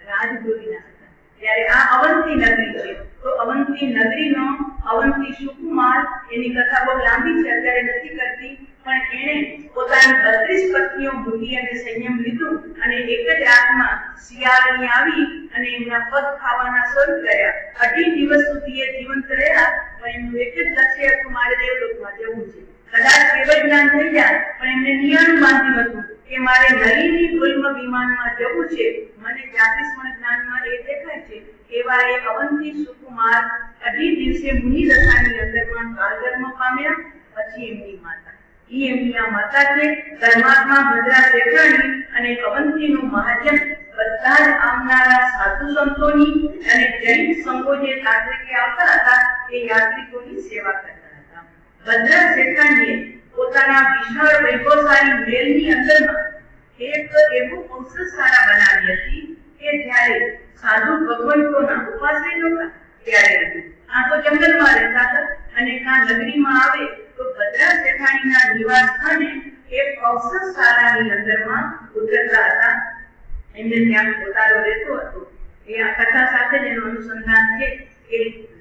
રાજગોરીના હતા. ત્યારે આ અવંતી નગરી છે, તો અવંતી નગરીનો અવંતી સુકુમાર, એની કથા બહુ લાંબી છે, અત્યારે નથી કરતી, પણ એણે પોતાની 32 પત્નીઓ ભૂલી અને સંયમ લીધું અને એક જ રાતમાં શિયાળની આવી અને એમના પગ ખાવાના શરૂ કર્યા. 18 દિવસ સુધી એ જીવંત રહ્યા, પણ એમનું એક જ લક્ષ્ય હતું, મારે દેવલોકમાં જવું છે. કદાચ કેવળ જ્ઞાન થઈ જાય, પણ એમને નિયમ બાંધ્યું હતું કે મારે નળીની ગુલ્મ વિમાનમાં જવું છે. મને જાતિસ્મરણ જ્ઞાનમાં એ દેખાય છે. એવા એ અવંતી સુકુમાર 18 દિવસે મુનિ દશાની અંદરમાં કાળજન્મ પામ્યા. પછી એમની માતા, એમની આ માતા છે ધર્માત્મા ભદ્રા શેઠાણી અને અવંતીનું મહાજન બધા જ આવનારા સાધુ સંતોની અને જૈન સંઘો જે તાંત્રિકે આવતા હતા એ યાત્રિકોની સેવા કરતા હતા. ભદ્રા શેઠાણીએ પોતાના વિશાળ વૈભવશાળી મહેલની અંદરમાં એક એવું ઔષધશાળા બનાવી હતી કે જ્યારે સાધુ ભગવંતોના ઉપાસી નહોતા ત્યારે હતું. આ તો જંગલમાં રહેતા હતા અને આ નગરીમાં આવે તો ભદ્રા શેઠાણીના નિવાસ સ્થાને એક ઔષધશાળાની અંદરમાં ઉતરતા હતા. એમને ત્યાં પોતાનો રહેતો હતો. એ આ કથા સાથે જ એનું અનુસંધાન છે કે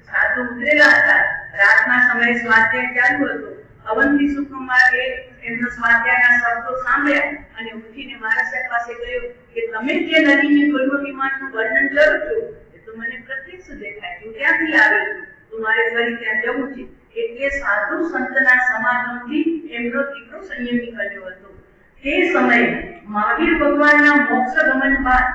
સાધુ ઉતરેલા હતા, રાતના સમયે સ્વાધ્યાય ચાલુ હતો. અવંતી સુકુમારે એમનો સ્વાધ્યાયના શબ્દો સાંભળ્યા અને ઉઠીને મહારાજ પાસે ગયો કે તમે જે નદીની ગુલ્મ વિમાનનું વર્ણન કરો છો એ તો મને પ્રત્યક્ષ દેખાય છે, ક્યાંથી આવે છે, તો મારે ફરી ત્યાં જવું છે. એટલે સાધુ સંતના સમાગમથી એમનો દીકરો સંયમી બન્યો હતો. તે સમયે મહાવીર ભગવાનના મોક્ષ ગમન બાદ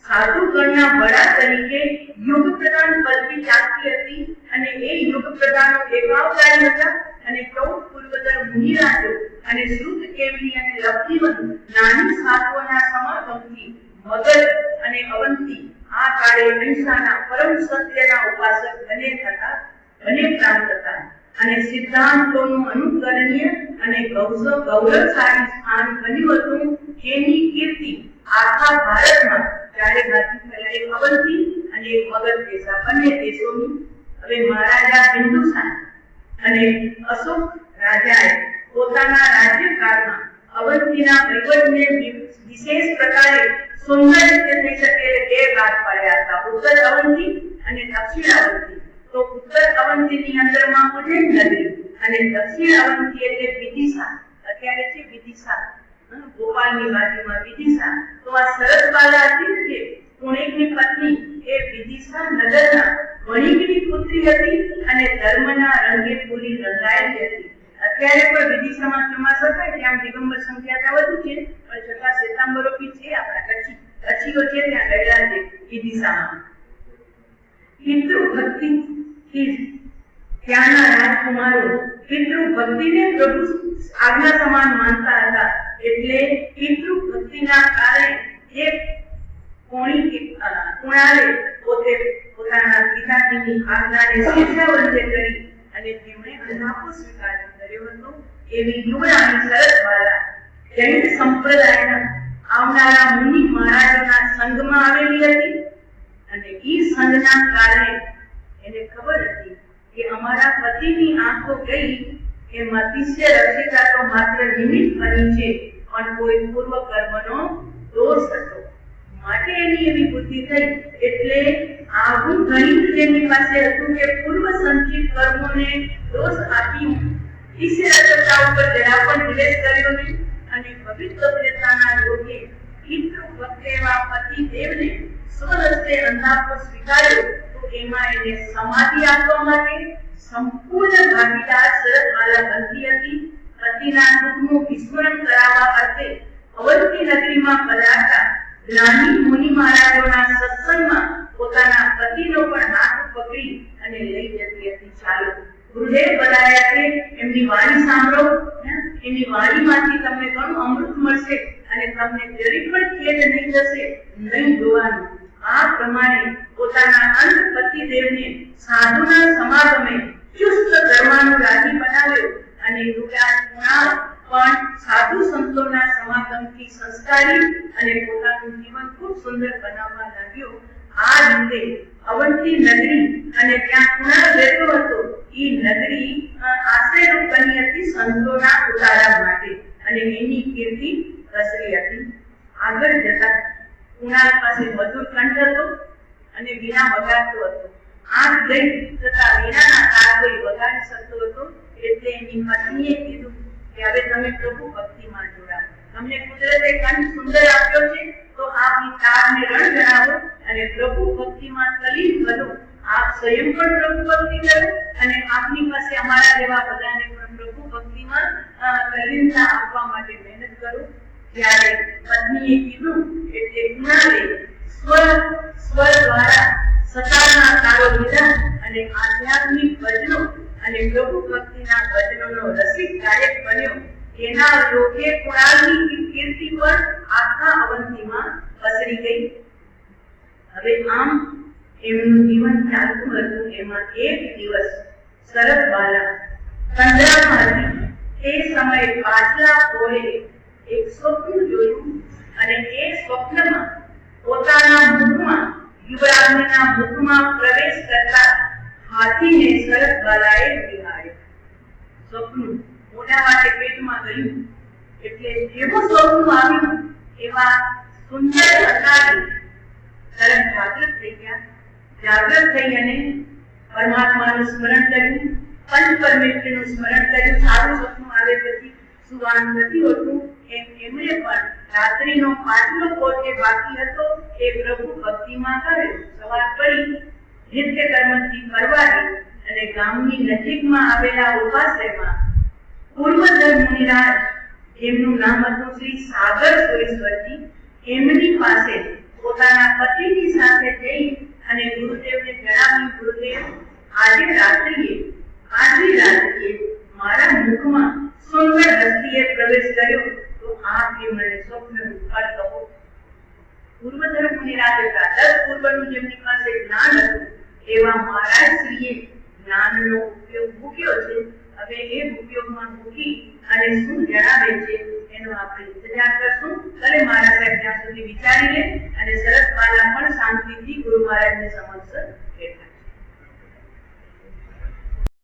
સાધુ ગણના વડા તરીકે યુગ પ્રધાન પદવી ચાલતી હતી અને એ યુગ પ્રધાનો એકાવતારી હતા અને 14 પૂર્વદર મુનિરાજો અને શ્રુત કેવલી અને લબ્ધિવંત નાની સાધુઓના સમાગમથી મગધ અને અવંતી આ કાળે અહિંસાના પરમ સત્યના ઉપાસક બને પ્રાપ્ત હતા અને સિદ્ધાંતોનું અનુકરણીય અને ગૌરવશાળી સ્થાન બન્યું હતું, જેની કીર્તિ આખા ભારતમાં ચારે બાજુ ફેલાઈ. અવંતી અને મગધ દેશા બંને દેશોની. હવે મહારાજા બિંદુસાર અને અશોક રાજાએ પોતાના રાજ્યકાળમાં અવંતીના વહીવટને વિશેષ પ્રકારે સુંદર રીતે થઈ શકે બે ભાગ પાડ્યા હતા, ઉત્તર અવંતી અને દક્ષિણ અવંતી. તો ઉત્તર અવંતીની અંદરમાં ઉજ્જૈન નગરી અને દક્ષિણ અવંતી એટલે વિદિશા. અત્યારે છે વિદિશા, ગોપાલની બાજુમાં વિદિશા. તો આ સરસ બાલા હતી કે પુણેકની પત્ની એ વિદિશા નગરના વણિકની પુત્રી હતી અને ધર્મના રંગે પૂરી રંગાયેલી હતી. અત્યારે પણ વિદિશામાં ચોમાસા થાય ત્યાં દિગંબર સંખ્યા વધુ છે, પણ છતાં શ્વેતાંબરો બી છે, આપણા કચ્છીઓ છે ત્યાં ગયેલા છે વિદિશામાં. પિતૃ ભક્તિ ત્યાંના રાજકુમારો પિતૃ ભક્તિને પ્રભુ આજ્ઞા સમાન માનતા હતા. એટલે પિતૃ ભક્તિના કારણે જે કુણાલે પોતે પોતાના પિતાજીની આજ્ઞાને શિષ્યાવંતે કરી અને તેમણે અનાપો સ્વીકાર કર્યો હતો. એવી યુવરાણી સરસબાલા જૈન સંપ્રદાયના આવનારા મુનિ મહારાજોના સંઘમાં આવેલી હતી અને ઈ સંઘના કારણે એને ખબર હતી કે અમારા પતિની આંખો ગઈ એ મતિષ્ય રક્ષિતા તો માત્ર નિમિત્ત બની છે, પણ કોઈ પૂર્વ કર્મનો દોષ હતો. માટે એની એવી બુદ્ધિ થઈ. એટલે આવું ગણિત જેની પાસે હતું કે પૂર્વ સંચિત કર્મોને દોષ આપી ઈશ્વર રક્ષતા ઉપર જરા પણ દ્વેષ કર્યો નહીં અને પવિત્રતાના યોગે વખતે એવા પતિ દેવને સ્વહસ્તે અંધાપો સ્વીકાર્યો તો એમાં એને સમાધિ આપવા માટે સંપૂર્ણ ભાગીદાર શરતમાલા બનતી હતી. પતિના દુઃખનું વિસ્મરણ કરાવવા અર્થે અવંતી નગરીમાં પધારતા જ્ઞાની મુનિ મહારાજોના સત્સંગમાં પોતાના પતિનો પણ હાથ પકડી અને લઈ જતી હતી. ચાલો ગુરુદેવ પધાર્યા છે, એમની વાણી સાંભળો. એમની વાણીમાંથી તમને ઘણું અમૃત મળશે અને તમને જરી પણ ખેદ નહીં થશે, નહીં જોવાનું. આ પ્રમાણે પોતાના અંત પતિ દેવને સાધુના સમાગમે ચુસ્ત ધર્માનુરાગી બનાવ્યો અને યુવરાજ કુણાલ પણ સાધુ સંતોના સમાગમથી સંસ્કારી અને પોતાનું જીવન ખૂબ સુંદર બનાવવા લાગ્યો. આ રીતે અવંતી નગરી અને ત્યાં કુણાલ રહેતો હતો, એ નગરી આશ્રયરૂપ બની હતી સંતોના ઉતારા માટે અને એની કીર્તિ પ્રસરી હતી. આગળ જતા કુણાલ પાસે મધુર કંઠ હતો અને વીણા વગાડતો હતો. આંખ ગઈ છતાં વીણાના તાર કોઈ વગાડી શકતો હતો. એટલે એની પત્નીએ કીધું કે હવે તમે પ્રભુ ભક્તિમાં જોડાઓ. તમને કુદરતે કંઠ સુંદર આપ્યો છે તો આપની તારને રણ જણાવો અને પ્રભુ ભક્તિમાં તલીન બનો. આપ સ્વયં પણ પ્રભુ ભક્તિ કરો અને આપની પાસે અમારા જેવા બધાને પણ પ્રભુ ભક્તિમાં તલીનતા આપવા માટે મહેનત કરો. જ્યારે પત્નીએ કીધું એટલે કુણાલે સ્વર દ્વારા સતારના તારો લીધા અને આધ્યાત્મિક ભજનો અને પ્રભુ ભક્તિના ભજનોનો રસિક ગાયક બન્યો. એના લોકે કુણાલની કીર્તિ પર આખા અવંતીમાં પસરી ગઈ. હવે આમ એમનું જીવન ચાલતું હતું. એમાં એક દિવસ શરદબાલા કંડરામાં હતી. તે સમયે પાછલા પોરે એક સ્વપ્ન જોયું અને એ સ્વપ્નમાં પોતાના મુખમાં યુવરાજના મુખમાં પ્રવેશ કરતા હાથીને શરદબાલાએ નિહાળ્યો. સ્વપ્ન મોઢા માટે પેટમાં ગયું એટલે જેવું સ્વપ્ન આવ્યું એવા સુંદર અકારી તરત જાગૃત થઈ ગયા. જાગૃત થઈ અને પરમાત્માનું સ્મરણ કર્યું, પંચ પરમેશ્વરનું સ્મરણ કર્યું. સારું સ્વપ્ન આવે પછી સુવાનું નથી હોતું એમ એમણે પણ રાત્રિનો પાછલો કોટ જે બાકી હતો એ પ્રભુ ભક્તિમાં કર્યો. સવાર પડી નિત્ય કર્મથી પરવારી અને ગામની નજીકમાં આવેલા ઉપાશ્રયમાં પૂર્વધર મુનિરાજ, જેમનું નામ હતું શ્રી સાગર સુરેશ્વરજી, એમની પાસે પોતાના પતિની સાથે જઈ અને ગુરુદેવને જણાવ્યું, ગુરુદેવ આજે રાત્રિએ મારા મુખમાં સુંદર હસ્તીએ પ્રવેશ કર્યો તો આપ એ મને સ્વપ્નનું ફળ કહો. પૂર્વધર મુનિરાજ હતા. 10 પૂર્વનું જેમની પાસે જ્ઞાન હતું એવા મહારાજ શ્રીએ જ્ઞાનનો ઉપયોગ મૂક્યો છે. હવે એ ઉપયોગમાં મૂકી અને શું જણાવે છે એનો આપણે ઇંતજાર કરશું. ભલે મહારાજ ત્યાં સુધી વિચારી લે અને શરદબાલા પણ શાંતિથી ગુરુ મહારાજને સમક્ષ